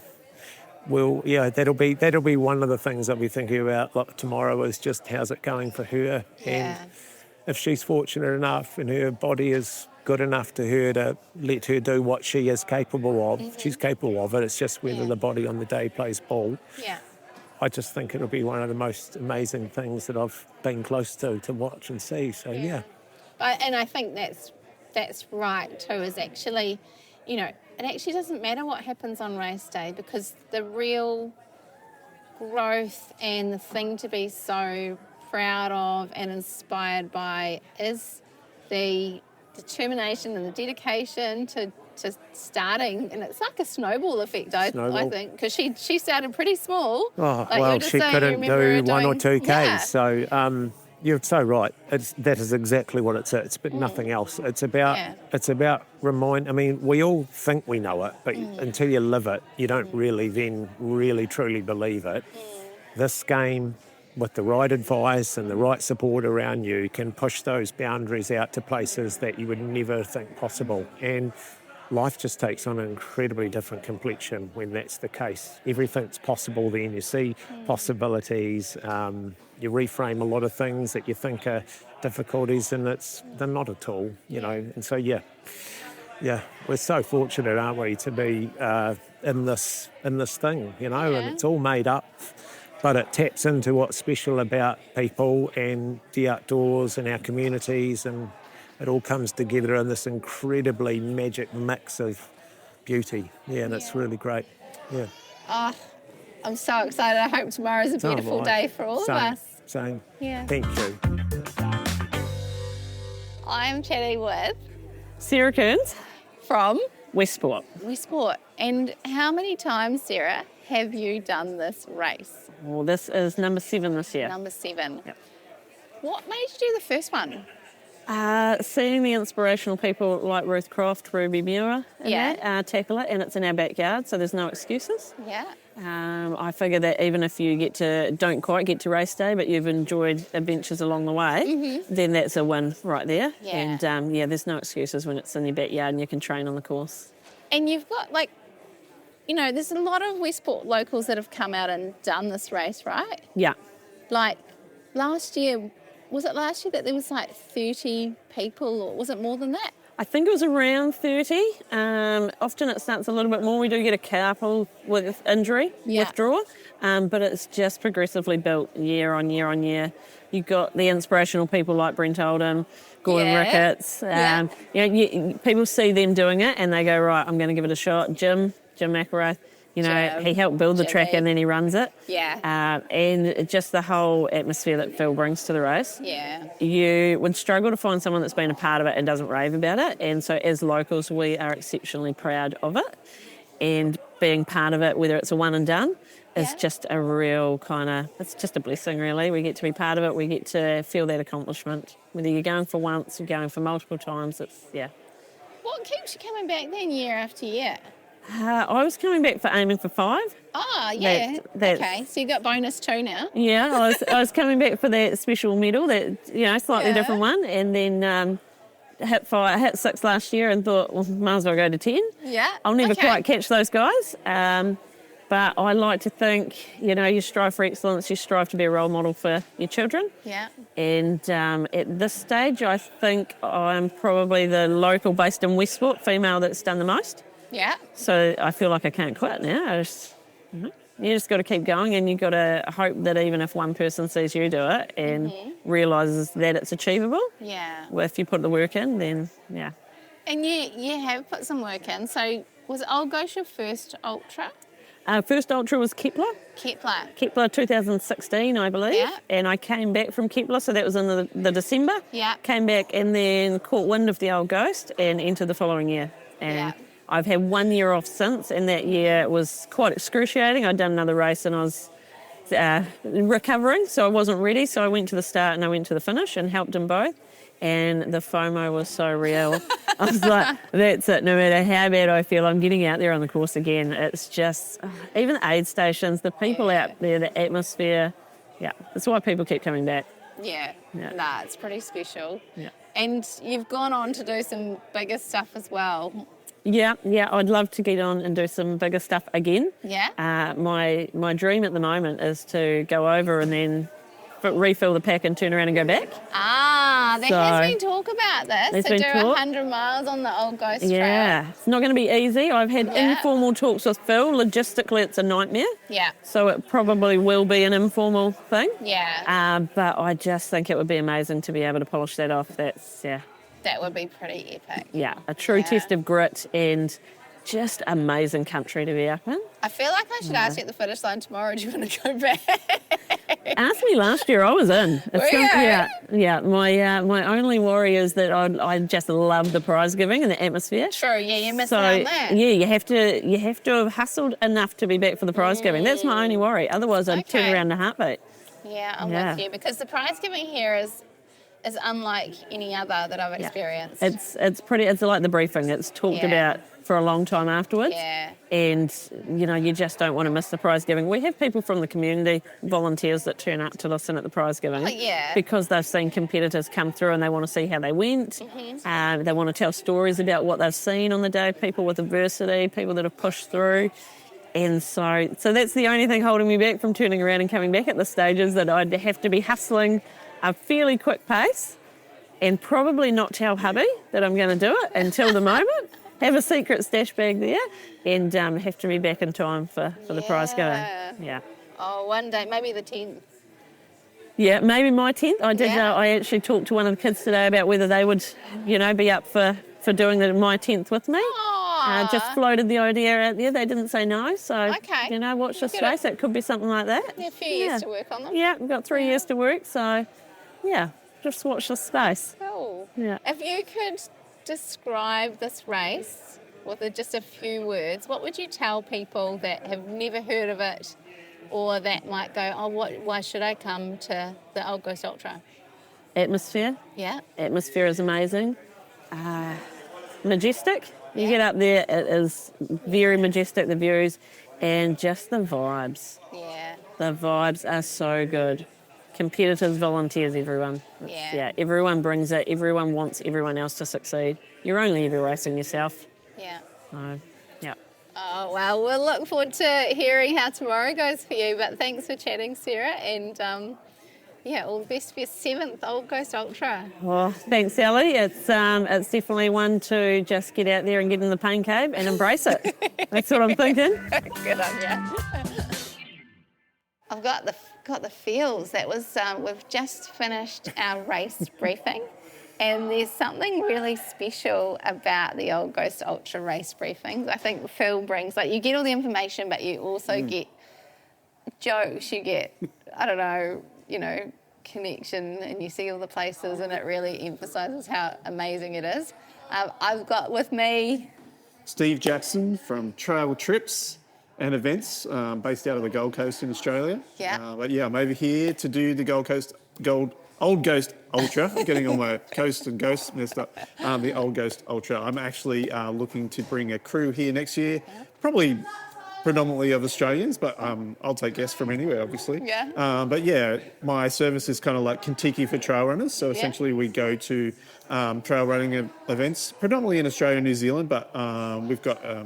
that'll be one of the things I'll be thinking about tomorrow is just how's it going for her. Yeah. And if she's fortunate enough and her body is good enough to let her do what she is capable of, she's capable of it. It's just whether the body on the day plays ball. Yeah. I just think it'll be one of the most amazing things that I've been close to watch and see. So, And I think that's right too, is actually, it actually doesn't matter what happens on race day, because the real growth and the thing to be so proud of and inspired by is the determination and the dedication to starting, and it's like a snowball effect, I think, because she started pretty small. She couldn't do 1 or 2 Ks. Yeah. So you're so right. That is exactly what it's but nothing else. It's about I mean, we all think we know it, but until you live it, you don't really truly believe it. This game, with the right advice and the right support around you, can push those boundaries out to places that you would never think possible. And life just takes on an incredibly different complexion when that's the case. Everything's possible then. You see possibilities. You reframe a lot of things that you think are difficulties, and they're not at all, And so, we're so fortunate, aren't we, to be in this thing, and it's all made up. But it taps into what's special about people and the outdoors and our communities, and it all comes together in this incredibly magic mix of beauty. And it's really great. Yeah. Oh, I'm so excited. I hope tomorrow's a beautiful day for all of us. Same. Yeah. Thank you. I'm chatting with Sarah Kearns from Westport. Westport. And how many times, Sarah, have you done this race? Well, this is number 7 this year. Number 7. Yep. What made you do the first one? Seeing the inspirational people like Ruth Croft, Ruby Muir, tackle it, and it's in our backyard, so there's no excuses. Yeah. I figure that even if you don't quite get to race day, but you've enjoyed adventures along the way, then that's a win right there. Yeah. And there's no excuses when it's in your backyard and you can train on the course. And you've got there's a lot of Westport locals that have come out and done this race, right? Yeah. Like last year, was it last year that there was 30 people, or was it more than that? I think it was around 30. Often it starts a little bit more. We do get a couple with injury, withdrawal, but it's just progressively built year on year on year. You've got the inspirational people like Brent Oldham, Gordon Ricketts. People see them doing it and they go, right, I'm going to give it a shot. Jim McElrath, he helped build the track and then he runs it. Yeah. And just the whole atmosphere that Phil brings to the race. Yeah. You would struggle to find someone that's been a part of it and doesn't rave about it. And so as locals, we are exceptionally proud of it. And being part of it, whether it's a one and done, is just a real it's just a blessing, really. We get to be part of it. We get to feel that accomplishment. Whether you're going for once, you're going for multiple times, What keeps you coming back then year after year? I was coming back for aiming for 5. Oh, yeah. Okay, so you got bonus 2 now. Yeah, I was coming back for that special medal, that slightly different one, and then hit 6 last year and thought, well, might as well go to 10. Yeah. I'll never quite catch those guys, but I like to think, you strive for excellence, you strive to be a role model for your children. Yeah. And at this stage, I think I'm probably the local based in Westport female that's done the most. Yeah. So I feel like I can't quit now. You just got to keep going, and you've got to hope that even if one person sees you do it and realises that it's achievable, if you put the work in, then And you have put some work in. So was Old Ghost your first ultra? First ultra was Kepler. Kepler 2016, I believe. Yeah. And I came back from Kepler, so that was in the December. Yeah. Came back and then caught wind of the Old Ghost and entered the following year. And I've had 1 year off since, and that year was quite excruciating. I'd done another race and I was recovering, so I wasn't ready. So I went to the start and I went to the finish and helped them both. And the FOMO was so real. I was like, that's it. No matter how bad I feel, I'm getting out there on the course again. It's just, even the aid stations, the people out there, the atmosphere. Yeah, that's why people keep coming back. Yeah. Yeah. Nah, it's pretty special. Yeah. And you've gone on to do some bigger stuff as well. Yeah, I'd love to get on and do some bigger stuff again. Yeah. My dream at the moment is to go over and then refill the pack and turn around and go back. There has been talk about this. To do 100 miles on the Old Ghost Trail. Yeah, it's not going to be easy. I've had informal talks with Phil. Logistically, it's a nightmare. Yeah. So it probably will be an informal thing. Yeah. But I just think it would be amazing to be able to polish that off. That would be pretty epic. Yeah, a true test of grit and just amazing country to be up in. I feel like I should ask you at the finish line tomorrow, do you want to go back? Asked me last year, I was in. Were you? Yeah. My only worry is that I just love the prize giving and the atmosphere. True, yeah, you missed out on that. Yeah, you have to have hustled enough to be back for the prize giving. That's my only worry. Otherwise, I'd turn around in a heartbeat. Yeah, I'm with you, because the prize giving here is unlike any other that I've experienced. It's like the briefing. It's talked about for a long time afterwards. Yeah. And, you just don't want to miss the prize giving. We have people from the community, volunteers that turn up to listen at the prize giving. Because they've seen competitors come through and they want to see how they went. They want to tell stories about what they've seen on the day, people with adversity, people that have pushed through. And so that's the only thing holding me back from turning around and coming back at this stage, is that I'd have to be hustling a fairly quick pace and probably not tell hubby that I'm going to do it until the moment. Have a secret stash bag there and have to be back in time for the prize giving. Yeah. Oh, one day, maybe the 10th. Yeah, maybe my 10th. I did. I actually talked to one of the kids today about whether they would, be up for doing my 10th with me. Just floated the idea out there. They didn't say no. So, watch the space. It could be something like that. Yeah, a few years to work on them. Yeah, we've got 3 years to work. So, just watch the space. Cool. Yeah. If you could describe this race with just a few words, what would you tell people that have never heard of it, or that might go, why should I come to the Old Ghost Ultra? Atmosphere. Yeah. Atmosphere is amazing. Majestic. You get up there, it is very majestic, the views, and just the vibes. Yeah. The vibes are so good. Competitors, volunteers, everyone. Everyone brings it. Everyone wants everyone else to succeed. You're only ever racing yourself. Yeah. So, yeah. Oh, well, we'll look forward to hearing how tomorrow goes for you. But thanks for chatting, Sarah. And, all the best for your 7th Old Ghost Ultra. Well, thanks, Ellie. It's definitely one to just get out there and get in the pain cave and embrace it. That's what I'm thinking. Good on you. I've got the feels. That was we've just finished our race briefing, and there's something really special about the Old Ghost Ultra race briefings. I think Phil brings, you get all the information, but you also get jokes. You get, connection, and you see all the places, and it really emphasises how amazing it is. I've got with me Steve Jackson from Trail Trips and Events, based out of the Gold Coast in Australia. Yeah. I'm over here to do the Old Ghost Ultra. I'm getting all my coast and ghost messed up. The Old Ghost Ultra. I'm actually looking to bring a crew here next year, probably predominantly of Australians, but I'll take guests from anywhere, obviously. Yeah. My service is kind of like Kentucky for trail runners. So essentially we go to trail running events, predominantly in Australia and New Zealand, but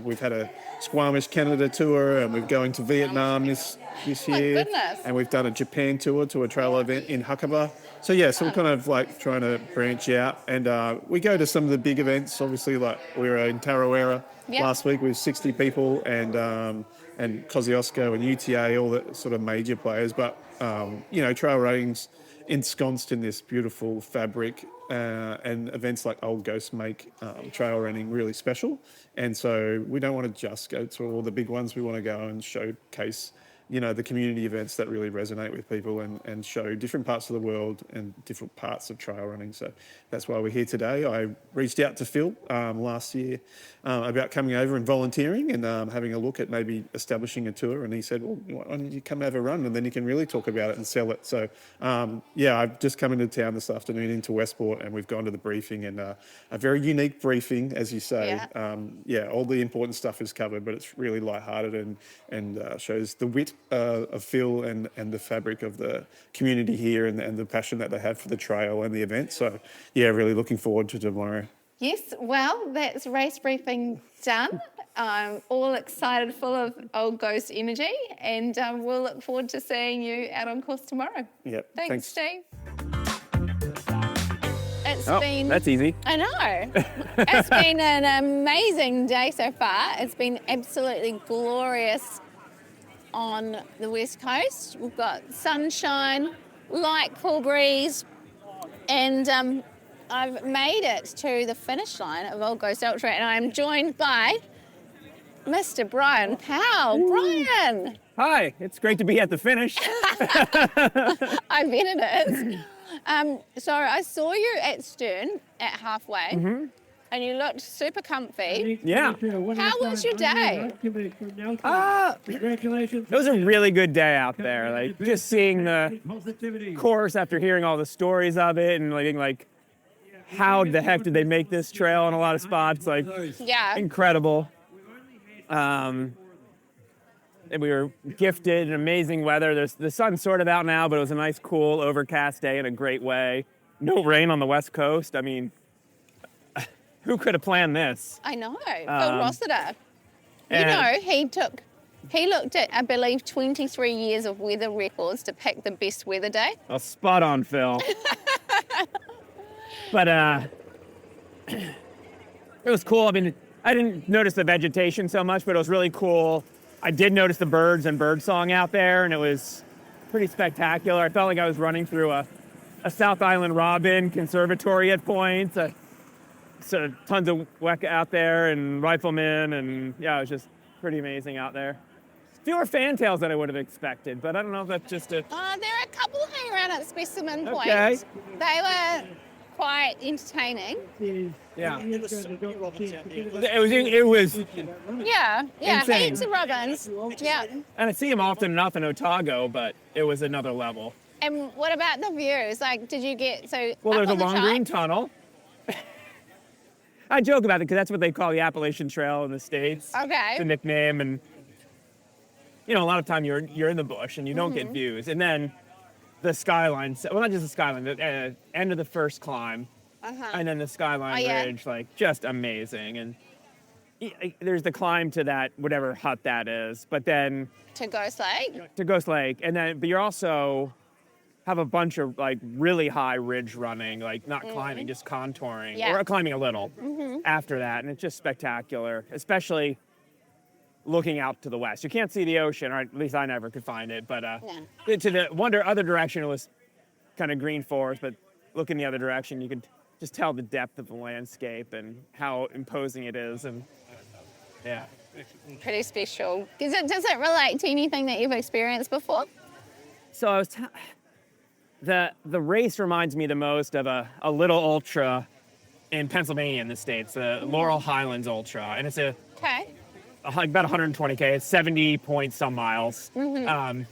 we've had a Squamish Canada tour, and we're going to Vietnam this year. Goodness. And we've done a Japan tour to a trail event in Huckabah. So we're kind of trying to branch out, and we go to some of the big events. Obviously, we were in Tarawera last week with 60 people, and Kosciuszko and UTA, all the sort of major players. But trail running's ensconced in this beautiful fabric, and events like Old Ghost make trail running really special. And so we don't want to just go to all the big ones. We want to go and showcase the community events that really resonate with people and show different parts of the world and different parts of trail running. So that's why we're here today. I reached out to Phil last year about coming over and volunteering and having a look at maybe establishing a tour. And he said, well, why don't you come have a run and then you can really talk about it and sell it. So, I've just come into town this afternoon into Westport and we've gone to the briefing and a very unique briefing, as you say. All the important stuff is covered, but it's really lighthearted and shows the wit of Phil and the fabric of the community here and the passion that they have for the trail and the event. So, really looking forward to tomorrow. Yes, well, that's race briefing done. I'm all excited, full of old ghost energy, and we'll look forward to seeing you out on course tomorrow. Yep. Thanks, Steve. It's been... That's easy. I know. It's been an amazing day so far. It's been absolutely glorious on the West Coast. We've got sunshine, light cool breeze, and I've made it to the finish line of Old Ghost Ultra, and I'm joined by Mr. Bryon Powell. Bryon! Hi, it's great to be at the finish. I bet it is. So I saw you at Stern at halfway, and you looked super comfy. Yeah. How was your day? It was a really good day out there. Like just seeing the course after hearing all the stories of it and like how the heck did they make this trail in a lot of spots? Like, incredible. And we were gifted amazing weather. The sun's sort of out now, but it was a nice, cool, overcast day in a great way. No rain on the West Coast. I mean, who could have planned this? I know. Phil Rossiter. He looked at, I believe, 23 years of weather records to pick the best weather day. Oh, spot on, Phil. But it was cool. I mean, I didn't notice the vegetation so much, but it was really cool. I did notice the birds and birdsong out there, and it was pretty spectacular. I felt like I was running through a South Island robin conservatory at points. So tons of weka out there and riflemen, and it was just pretty amazing out there. Fewer fantails than I would have expected, but I don't know if that's just a... there are a couple hanging around at specimen points. Okay. They were quite entertaining. Yeah. It was insane. Heaps of robins. Yeah. And I see them often enough in Otago, but it was another level. And what about the views? Like, did you get Well, there's a long green tunnel. I joke about it because that's what they call the Appalachian Trail in the States. Okay. It's a nickname, and a lot of time you're in the bush and you don't get views, and then the skyline. Well, not just the skyline. The end of the first climb, and then the skyline ridge, like just amazing. And there's the climb to that whatever hut that is, but then to Ghost Lake, and then but you're also have a bunch of like really high ridge running, like not climbing, just contouring or climbing a little after that, and it's just spectacular, especially looking out to the west. You can't see the ocean, or at least I never could find it, but to the other direction it was kind of green forest, but looking the other direction you could just tell the depth of the landscape and how imposing it is, and pretty special. Does it relate to anything that you've experienced before? So I was the race reminds me the most of a little ultra in Pennsylvania in the States, the Laurel Highlands Ultra, and it's about 120K. It's 70 point some miles, and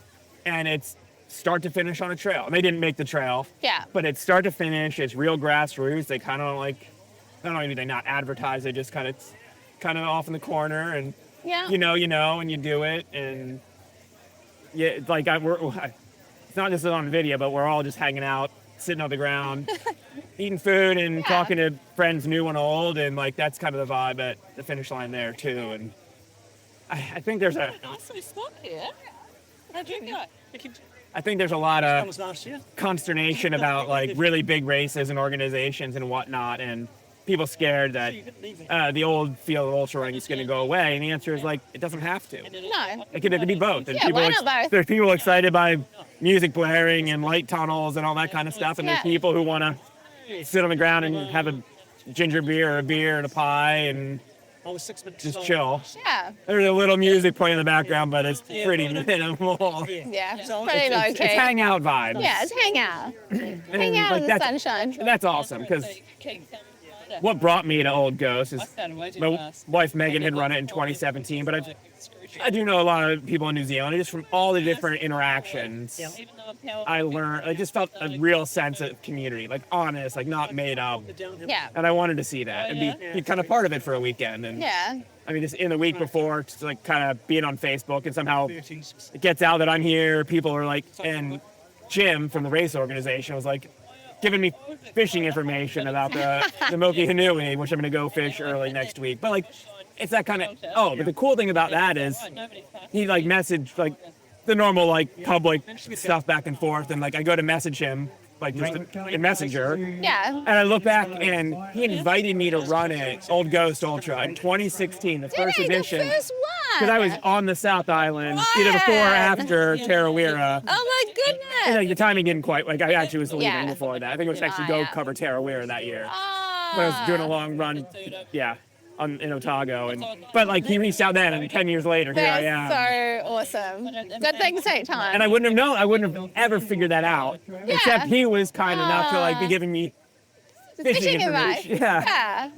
it's start to finish on a trail. And they didn't make the trail, but it's start to finish. It's real grassroots. They kind of not only do they not advertise, they just kind of off in the corner, and you know, and you do it, and it's not just on video, but we're all just hanging out, sitting on the ground, eating food and talking to friends new and old, and that's kind of the vibe at the finish line there too. And I think there's a I think there's a lot of consternation about really big races and organizations and whatnot, and people scared that the old field of ultra running is going to go away, and the answer is it doesn't have to. No. It could be both. And why not both? There's people excited by music blaring and light tunnels and all that kind of stuff, and there's people who want to sit on the ground and have a ginger beer or a beer and a pie and just chill. Yeah. There's a little music playing in the background, but it's pretty minimal. Yeah. It's pretty low key. It's hangout vibes. Yeah, it's hang out. Hang out in the sunshine. That's awesome, because what brought me to Old Ghost is my wife Megan had run it in 2017, but I do know a lot of people in New Zealand, and just from all the different interactions, I learned, I just felt a real sense of community, like honest, like not made up. Yeah. And I wanted to see that and be kind of part of it for a weekend. And Yeah. I mean, just in the week before, just like kind of being on Facebook, and somehow it gets out that I'm here. People are like, and Jim from the race organization was like giving me fishing information about the Moki Hanui, which I'm going to go fish early next week. But like, it's that kind of, but the cool thing about that is he like messaged like the normal like public stuff back and forth, and like I go to message him like just in Messenger. Yeah. And I look back, and he invited me to run it, Old Ghost Ultra, in 2016, the first edition. The first one. Because I was on the South Island, either before or after Tarawera. Oh my goodness. And like, the timing didn't quite, like I actually was leaving Yeah. before that. I think it was actually go cover Tarawera that year. But I was doing a long run, in Otago. But like he reached out then, and 10 years later, here I am. That's so awesome. Good things take time. And I wouldn't have known, I wouldn't have ever figured that out. Except he was kind enough to like be giving me fishing advice. information. Yeah.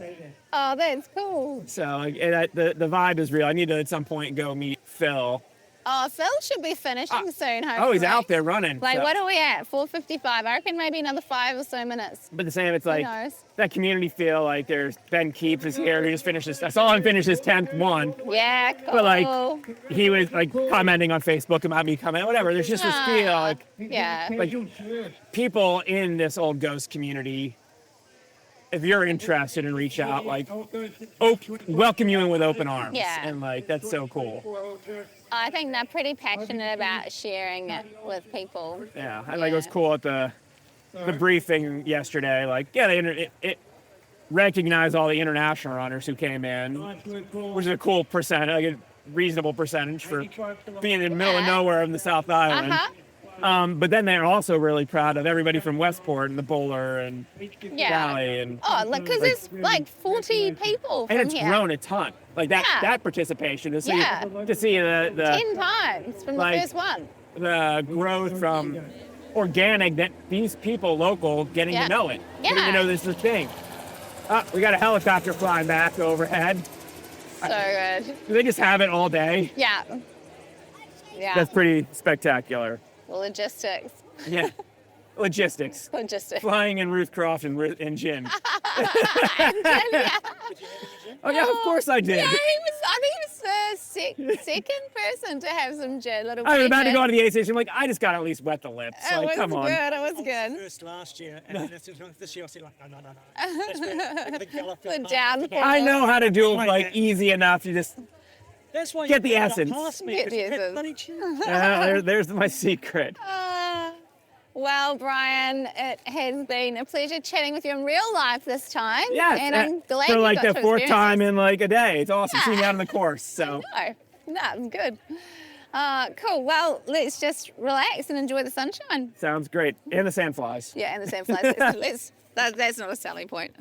Oh, that's cool. So like, the vibe is real. I need to at some point go meet Phil. Oh, Phil should be finishing soon, hopefully. Oh, he's out there running. Like, so. what are we at? 4:55. I reckon maybe another 5 or so minutes. But the same, it's like knows? that community feel. Like there's Ben Kepes is here. He just finished his. I saw him finish his 10th one. Yeah, cool. But like he was like commenting on Facebook about me coming. Whatever. There's just this feel like like people in this Old Ghost community. If you're interested and reach out, like, welcome you in with open arms. Yeah. And like, that's so cool. I think they're pretty passionate about sharing it with people. Yeah. And like, it was cool at the briefing yesterday. Like, it recognized all the international runners who came in, which is a cool percentage, like a reasonable percentage for being in the middle of nowhere in the South Island. But then they're also really proud of everybody from Westport and the Bowler and Valley and because there's like 40 people from and it's here. grown a ton. Like that participation to see the 10 times from the first one. The growth from organic, that these people local getting to know it, getting to know this is a thing. We got a helicopter flying back overhead. So good. Do they just have it all day? Yeah. That's pretty spectacular. Logistics. Yeah. Logistics. Flying in Ruth Croft and Jim. Oh, yeah, of course I did. Yeah, I think he was the second person to have some gin. I was about to go to the aid station. I'm like, I just got to at least wet the lips. Like, come on. It was good. First last year, and then this year I was like, no. The downfall. I know how to do it like easy enough. You just That's why get the essence. Get the essence. There's my secret. Well, Bryon, it has been a pleasure chatting with you in real life this time. Yeah, and I'm glad for you like got the to fourth experience time this. in like a day. It's awesome seeing you out on the course. So. No, it's good. Cool. Well, let's just relax and enjoy the sunshine. Sounds great. And the sandflies. Yeah, and the sandflies. That's not a selling point.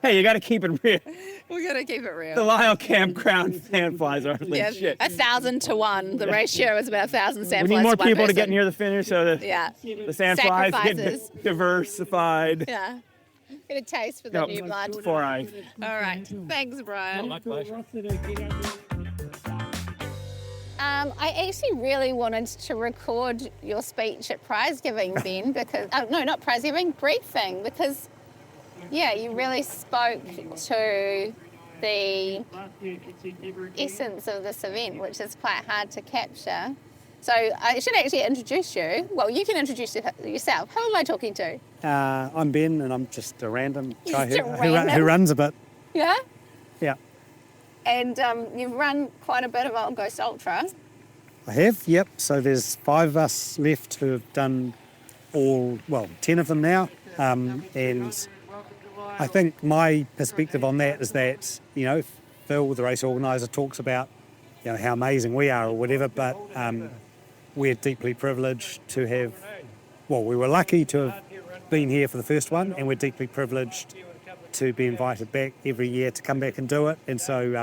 Hey, you got to keep it real. We got to keep it real. The Lyle Campground sandflies are legit. 1,000 to 1. The ratio is about 1,000 sandflies. We need more to one people to person. get near the finish so the sandflies Sacrifices. get diversified. Yeah. Get a taste for the new blood. Before I. All right. Thanks, Bryon. My pleasure. I actually really wanted to record your speech at prize giving, Ben, because no, not prize giving, briefing, because you really spoke to the essence of this event, which is quite hard to capture. So I should actually introduce you. Well, you can introduce yourself. Who am I talking to? I'm Ben, and I'm just a random guy Just a who random? runs a bit. Yeah? Yeah. And you've run quite a bit of Old Ghost Ultra. I have, yep. So there's 5 of us left who have done 10 of them now. And I think my perspective on that is that, Phil, the race organiser, talks about, how amazing we are or whatever, but we're deeply privileged to have, we were lucky to have been here for the first one, and we're deeply privileged to be invited back every year to come back and do it. And so,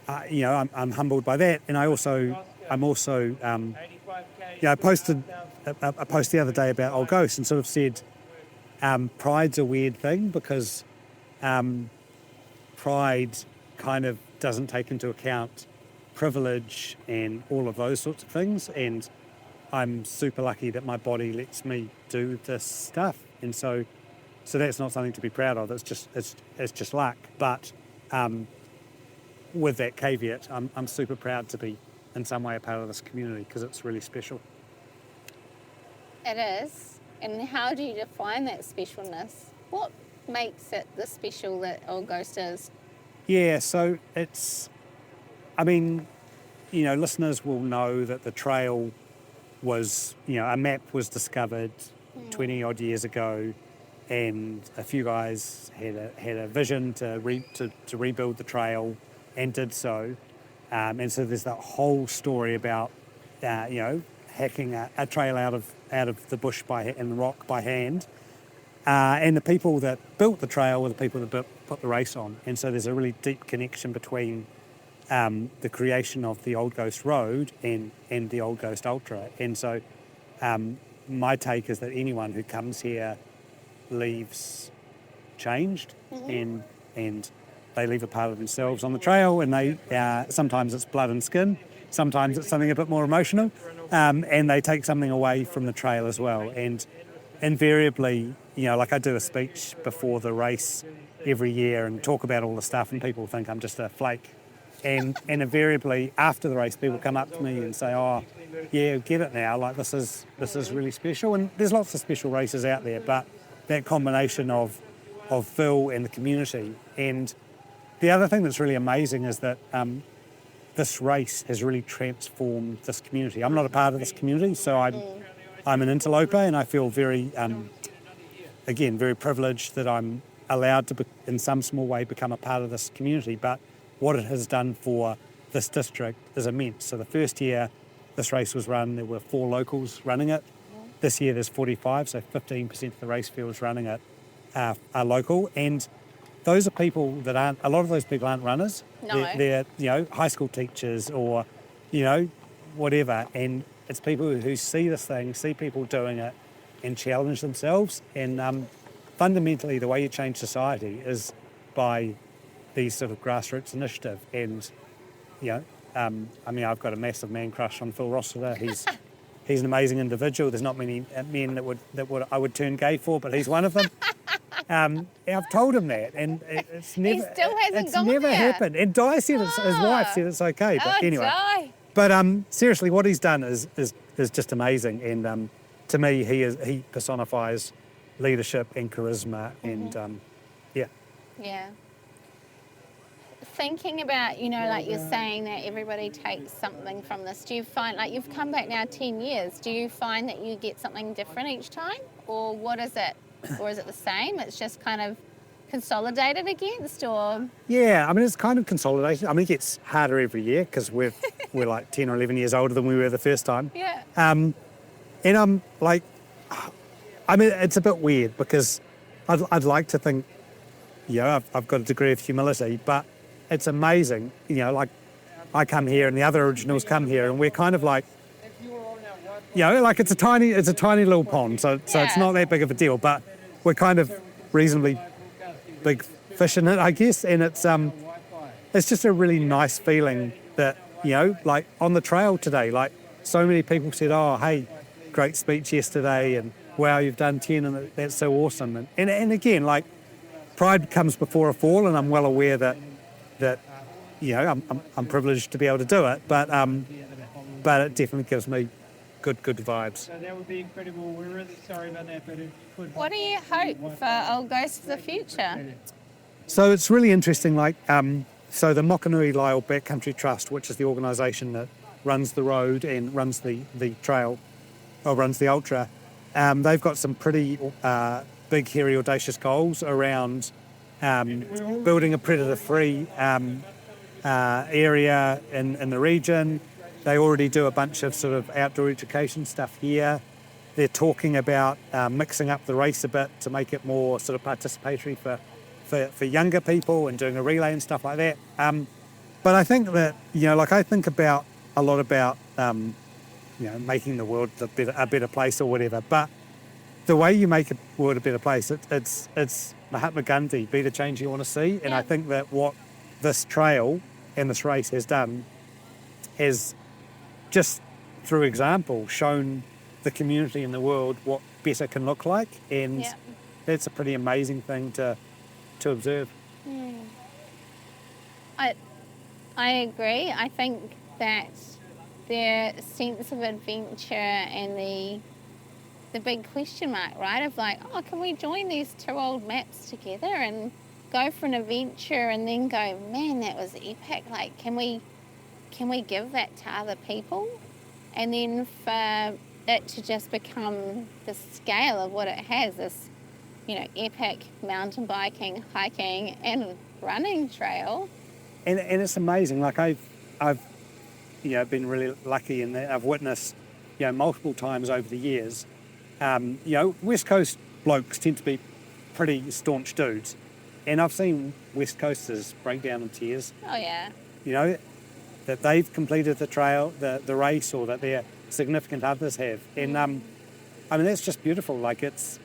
I'm humbled by that. And I'm also, I posted a post the other day about Old Ghost and sort of said, pride's a weird thing because pride kind of doesn't take into account privilege and all of those sorts of things. And I'm super lucky that my body lets me do this stuff. And so that's not something to be proud of. It's just luck. But with that caveat, I'm super proud to be in some way a part of this community because it's really special. It is. And how do you define that specialness? What makes it the special that Old Ghost is? Yeah, so it's, listeners will know that the trail was, a map was discovered 20 odd years ago, and a few guys had a vision to rebuild the trail and did so. And so there's that whole story about, hacking a trail out of the bush and the rock by hand. And the people that built the trail were the people that put the race on. And so there's a really deep connection between the creation of the Old Ghost Road and the Old Ghost Ultra. And so my take is that anyone who comes here leaves changed and they leave a part of themselves on the trail, and they sometimes it's blood and skin, sometimes it's something a bit more emotional, and they take something away from the trail as well. And invariably, I do a speech before the race every year and talk about all the stuff, and people think I'm just a flake. And invariably after the race, people come up to me and say, "Oh, yeah, get it now. Like this is really special." And there's lots of special races out there, but that combination of Phil and the community. And the other thing that's really amazing is that this race has really transformed this community. I'm not a part of this community, so I'm an interloper, and I feel very, very privileged that I'm allowed to, in some small way, become a part of this community. But what it has done for this district is immense. So the first year this race was run, there were 4 locals running it. This year there's 45, so 15% of the race fields running it are local. And those are people that aren't, a lot of those people aren't runners. No. They're high school teachers or, whatever. And it's people who see this thing, see people doing it and challenge themselves. And fundamentally, the way you change society is by these sort of grassroots initiative. And, I've got a massive man crush on Phil Rossiter. He's an amazing individual. There's not many men that I would turn gay for, but he's one of them. I've told him that, and it's never. He still hasn't gone never there. happened. And Di said his wife said it's okay. But anyway. Di. But seriously, what he's done is just amazing. And to me, he personifies leadership and charisma. And Yeah. Thinking about, like you're saying that everybody takes something from this, do you find, like you've come back now 10 years, do you find that you get something different each time? Or what is it? Or is it the same? It's just kind of consolidated against, or? Yeah, it's kind of consolidated. It gets harder every year because we're like 10 or 11 years older than we were the first time. Yeah. And I'm like, it's a bit weird because I'd like to think, I've got a degree of humility, but it's amazing, like I come here and the other originals come here and we're kind of like, like it's a tiny little pond, so it's not that big of a deal, but we're kind of reasonably big fish in it, I guess, and it's just a really nice feeling that, like on the trail today, like so many people said, "Oh, hey, great speech yesterday," and "Wow, you've done 10, and that's so awesome." And again, like pride comes before a fall, and I'm well aware that I'm privileged to be able to do it, but it definitely gives me good vibes. So that would be incredible. We're really sorry about that, but it could. What do you hope for Old Ghost for the future? So it's really interesting, like, so the Mokanui Lyle Backcountry Trust, which is the organisation that runs the road and runs the trail, or runs the ultra, they've got some pretty big, hairy, audacious goals around building a predator-free area in the region. They already do a bunch of sort of outdoor education stuff here. They're talking about mixing up the race a bit to make it more sort of participatory for for younger people and doing a relay and stuff like that. But I think that, I think about a lot about, making the world a better place or whatever. But the way you make a world a better place, it's Mahatma Gandhi, be the change you want to see. And I think that what this trail and this race has done is just through example shown the community in the world what better can look like. And that's a pretty amazing thing to observe. I agree. I think that their sense of adventure and the big question mark, right, of like, oh, can we join these two old maps together and go for an adventure and then go, man, that was epic. Like, can we give that to other people? And then for it to just become the scale of what it has, this, epic mountain biking, hiking and running trail. And it's amazing. Like I've been really lucky in that I've witnessed, multiple times over the years. West Coast blokes tend to be pretty staunch dudes, and I've seen West Coasters break down in tears. Oh yeah. That they've completed the trail, the race, or that their significant others have, and that's just beautiful. Like it's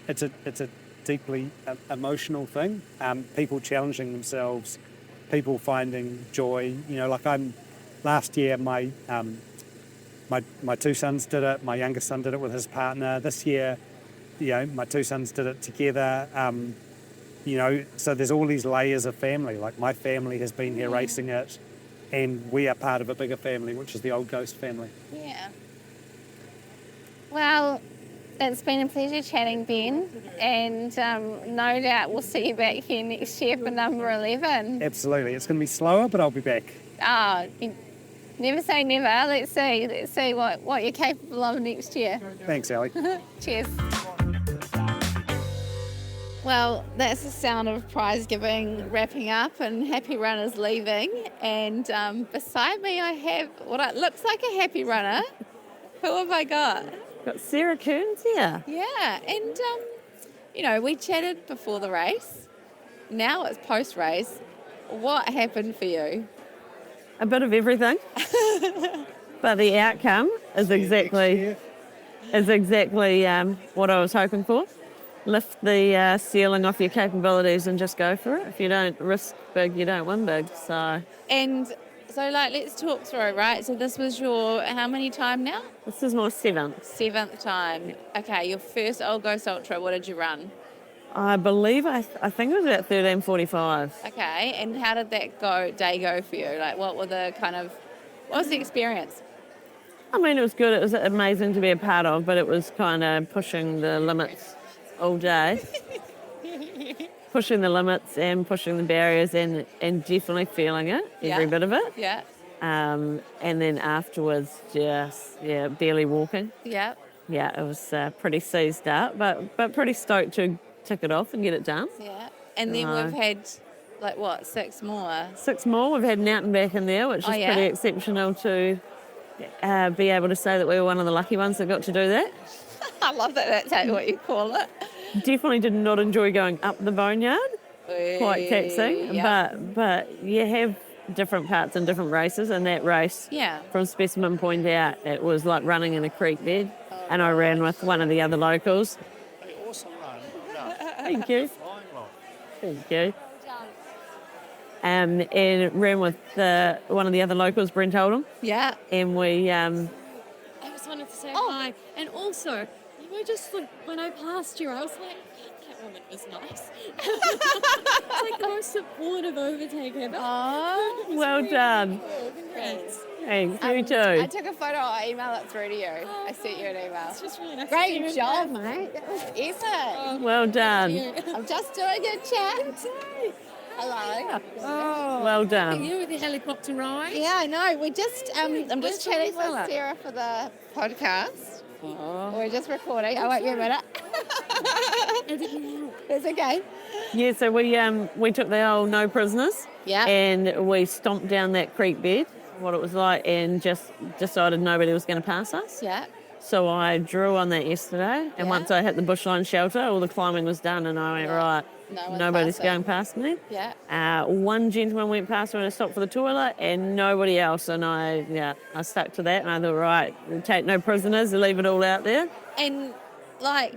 a deeply emotional thing. People challenging themselves. People finding joy, last year my two sons did it, my youngest son did it with his partner. This year, my two sons did it together. So there's all these layers of family. Like my family has been here racing it, and we are part of a bigger family, which is the Old Ghost family. Yeah. Well, it's been a pleasure chatting, Ben, and no doubt we'll see you back here next year for number 11. Absolutely. It's going to be slower, but I'll be back. Oh, never say never. Let's see what you're capable of next year. Thanks, Ali. Cheers. Well, that's the sound of prize giving wrapping up and happy runners leaving. And beside me I have what looks like a happy runner. Who have I got? Got Sarah Kearns here. Yeah, and we chatted before the race. Now it's post-race. What happened for you? A bit of everything. But the outcome is exactly what I was hoping for. Lift the ceiling off your capabilities and just go for it. If you don't risk big, you don't win big. So let's talk through, right? So this was your, how many time now? This is my seventh time. Okay, your first Old Ghost Ultra, what did you run? I believe, I think it was about 13:45. Okay, and how did that day go for you? Like, what was the experience? I mean, it was good. It was amazing to be a part of, but it was kind of pushing the limits all day. Pushing the limits and pushing the barriers and definitely feeling it, every bit of it. Yeah. And then afterwards, barely walking. Yeah. Yeah, it was pretty seized up, but pretty stoked to tick it off and get it done. Yeah. And then we've had, 6 more? 6 more. We've had Mountain back in there, which is pretty exceptional to be able to say that we were one of the lucky ones that got to do that. I love that that's what you call it. Definitely did not enjoy going up the boneyard. Quite taxing. Yeah. But you have different parts in different races, and that race from Specimen Point out, it was like running in a creek bed, and I ran with one of the other locals. Awesome run. Thank you. Thank you. And ran with one of the other locals, Brent Oldham. Yeah. And we... I just wanted to say hi. And also, you were just when I passed you, I was like, that woman was nice. It's like the most supportive overtake ever. Oh, well done. Cool. Congrats. Thanks, you too. I took a photo, I emailed it through to you. I sent you an email. It's just really nice. Great job, mate. That was epic. Well done. I'm just doing a chat. Hello. Oh, well done. You with the helicopter ride? Yeah, I know. We just, I'm just chatting with Sarah for the podcast. Oh. We're just recording. I won't be a minute. It's okay. Yeah, so we took the old no prisoners. Yeah. And we stomped down that creek bed, what it was like, and just decided nobody was going to pass us. Yeah. So I drew on that yesterday, and once I hit the bushline shelter, all the climbing was done, and I went, right, Nobody's going past me. Yeah. One gentleman went past when I stopped for the toilet, and nobody else. And I stuck to that, and I thought, right, take no prisoners, leave it all out there. And like,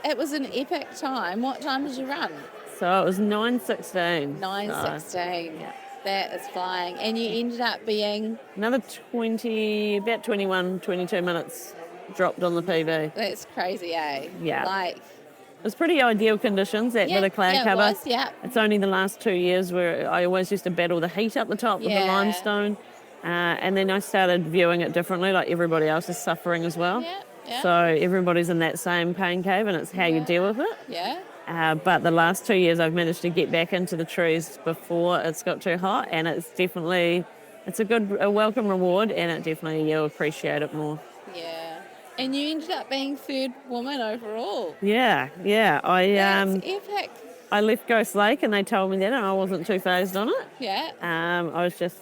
it was an epic time. What time did you run? So it was 9:16. 9:16. Yeah. That is flying. And you ended up being? Another about 21, 22 minutes dropped on the PB. That's crazy, eh? Yeah. Like, it was pretty ideal conditions, that bit of cloud cover. It was, yeah. It's only the last 2 years where I always used to battle the heat up the top with the limestone. And then I started viewing it differently, like everybody else is suffering as well. Yeah. So everybody's in that same pain cave, and it's how you deal with it. Yeah. But the last 2 years I've managed to get back into the trees before it's got too hot, and it's a welcome reward, and it definitely, you'll appreciate it more. Yeah. And you ended up being third woman overall. Yeah. That's epic. I left Ghost Lake and they told me that, and I wasn't too phased on it. Yeah. I was just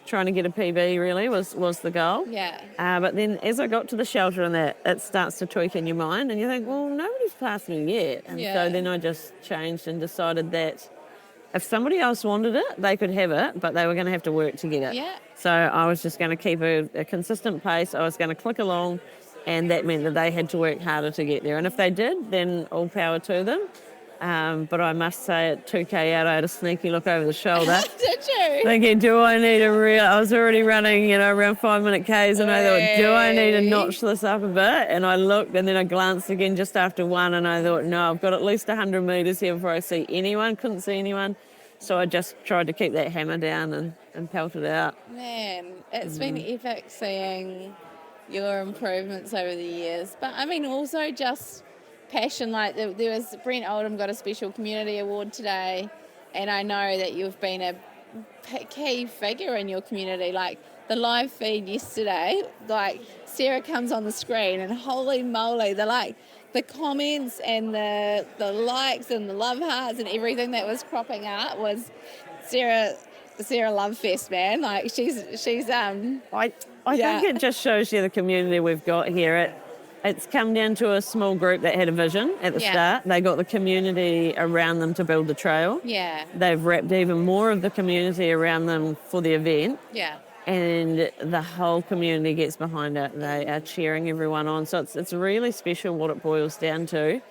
trying to get a PB, really, was the goal. Yeah. But then as I got to the shelter and that, it starts to tweak in your mind, and you think, well, nobody's passed me yet. And so then I just changed and decided that if somebody else wanted it, they could have it, but they were going to have to work to get it. Yeah. So I was just going to keep a consistent pace. I was going to click along, and that meant that they had to work harder to get there. And if they did, then all power to them. But I must say, at 2K out, I had a sneaky look over the shoulder. Did you? Thinking, do I need I was already running, around 5-minute Ks, and I thought, do I need to notch this up a bit? And I looked, and then I glanced again just after 1, and I thought, no, I've got at least 100 metres here before I see anyone. Couldn't see anyone. So I just tried to keep that hammer down and pelt it out. Man, it's been epic seeing your improvements over the years. But I mean, also just passion. Like there was Brent Oldham got a special community award today, and I know that you've been a key figure in your community. Like the live feed yesterday, like Sarah comes on the screen, and holy moly, the comments and the likes and the love hearts and everything that was cropping up was Sarah Love Fest, man. Like she's I think it just shows you the community we've got here. It's come down to a small group that had a vision at the start. They got the community around them to build the trail. Yeah. They've wrapped even more of the community around them for the event. Yeah. And the whole community gets behind it. They are cheering everyone on. So it's really special what it boils down to.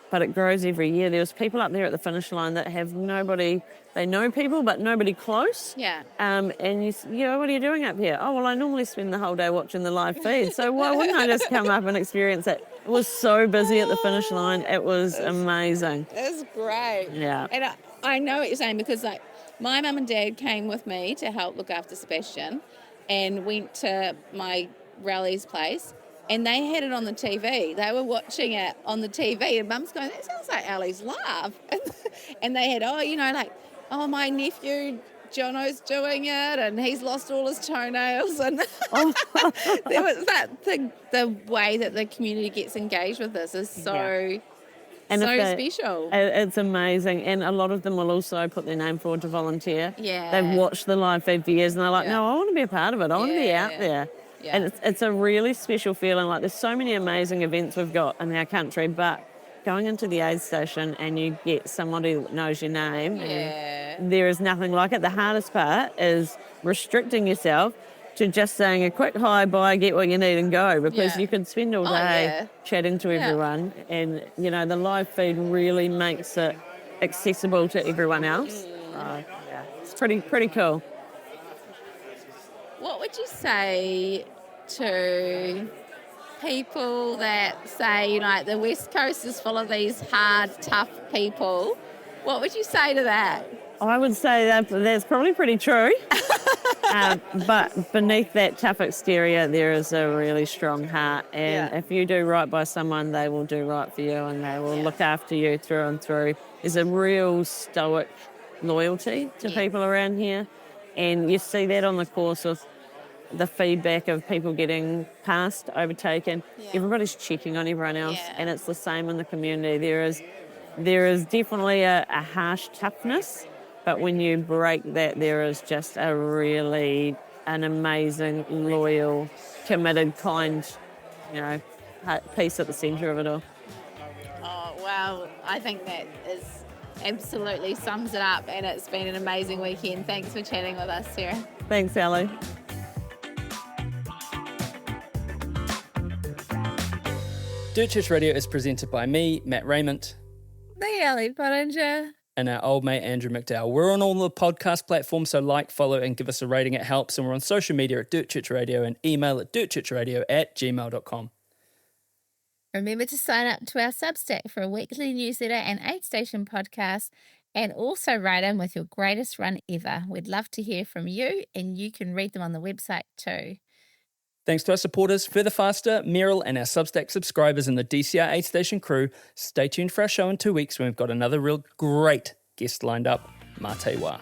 But it grows every year. There was people up there at the finish line that have nobody. They know people, but nobody close. Yeah. And what are you doing up here? Oh, well, I normally spend the whole day watching the live feed. So why wouldn't I just come up and experience it? It was so busy at the finish line. It was amazing. It's great. Yeah. And I know what you're saying, because like my mum and dad came with me to help look after Sebastian, and went to my rally's place. And they had it on the TV. They were watching it on the TV, and Mum's going, that sounds like Ali's laugh. And they had, my nephew Jono's doing it, and he's lost all his toenails. And there was that thing, the way that the community gets engaged with this is so special. It's amazing. And a lot of them will also put their name forward to volunteer. Yeah. They've watched the live feed for years, and they're like, no, I want to be a part of it. I want to be out there. Yeah. And it's a really special feeling. Like, there's so many amazing events we've got in our country, but going into the aid station and you get somebody that knows your name, and there is nothing like it. The hardest part is restricting yourself to just saying a quick hi, bye, get what you need and go, because you could spend all day chatting to everyone, and the live feed really makes it accessible to everyone else. It's pretty cool. What would you say to people that say, the West Coast is full of these hard, tough people? What would you say to that? I would say that's probably pretty true. But beneath that tough exterior, there is a really strong heart. And if you do right by someone, they will do right for you, and they will look after you through and through. There's a real stoic loyalty to people around here. And you see that on the course with the feedback of people getting passed, overtaken. Everybody's checking on everyone else, and it's the same in the community. There is definitely a harsh toughness, but when you break that, there is just an amazing, loyal, committed, kind, piece at the centre of it all. Oh, wow. Well, I think that is absolutely sums it up, and it's been an amazing weekend. Thanks for chatting with us, Sarah. Thanks, Ellie. Dirt Church Radio is presented by me, Matt Raymond, The Ellie Pottinger. and our old mate Andrew McDowell. We're on all the podcast platforms, so like, follow, and give us a rating. It helps. And we're on social media at Dirt Church Radio and email at dirtchurchradio@gmail.com. Remember to sign up to our Substack for a weekly newsletter and 8-station podcast, and also write in with your greatest run ever. We'd love to hear from you, and you can read them on the website too. Thanks to our supporters, Further Faster, Meryl, and our Substack subscribers and the DCR 8-station crew. Stay tuned for our show in 2 weeks when we've got another real great guest lined up. Mā te wā.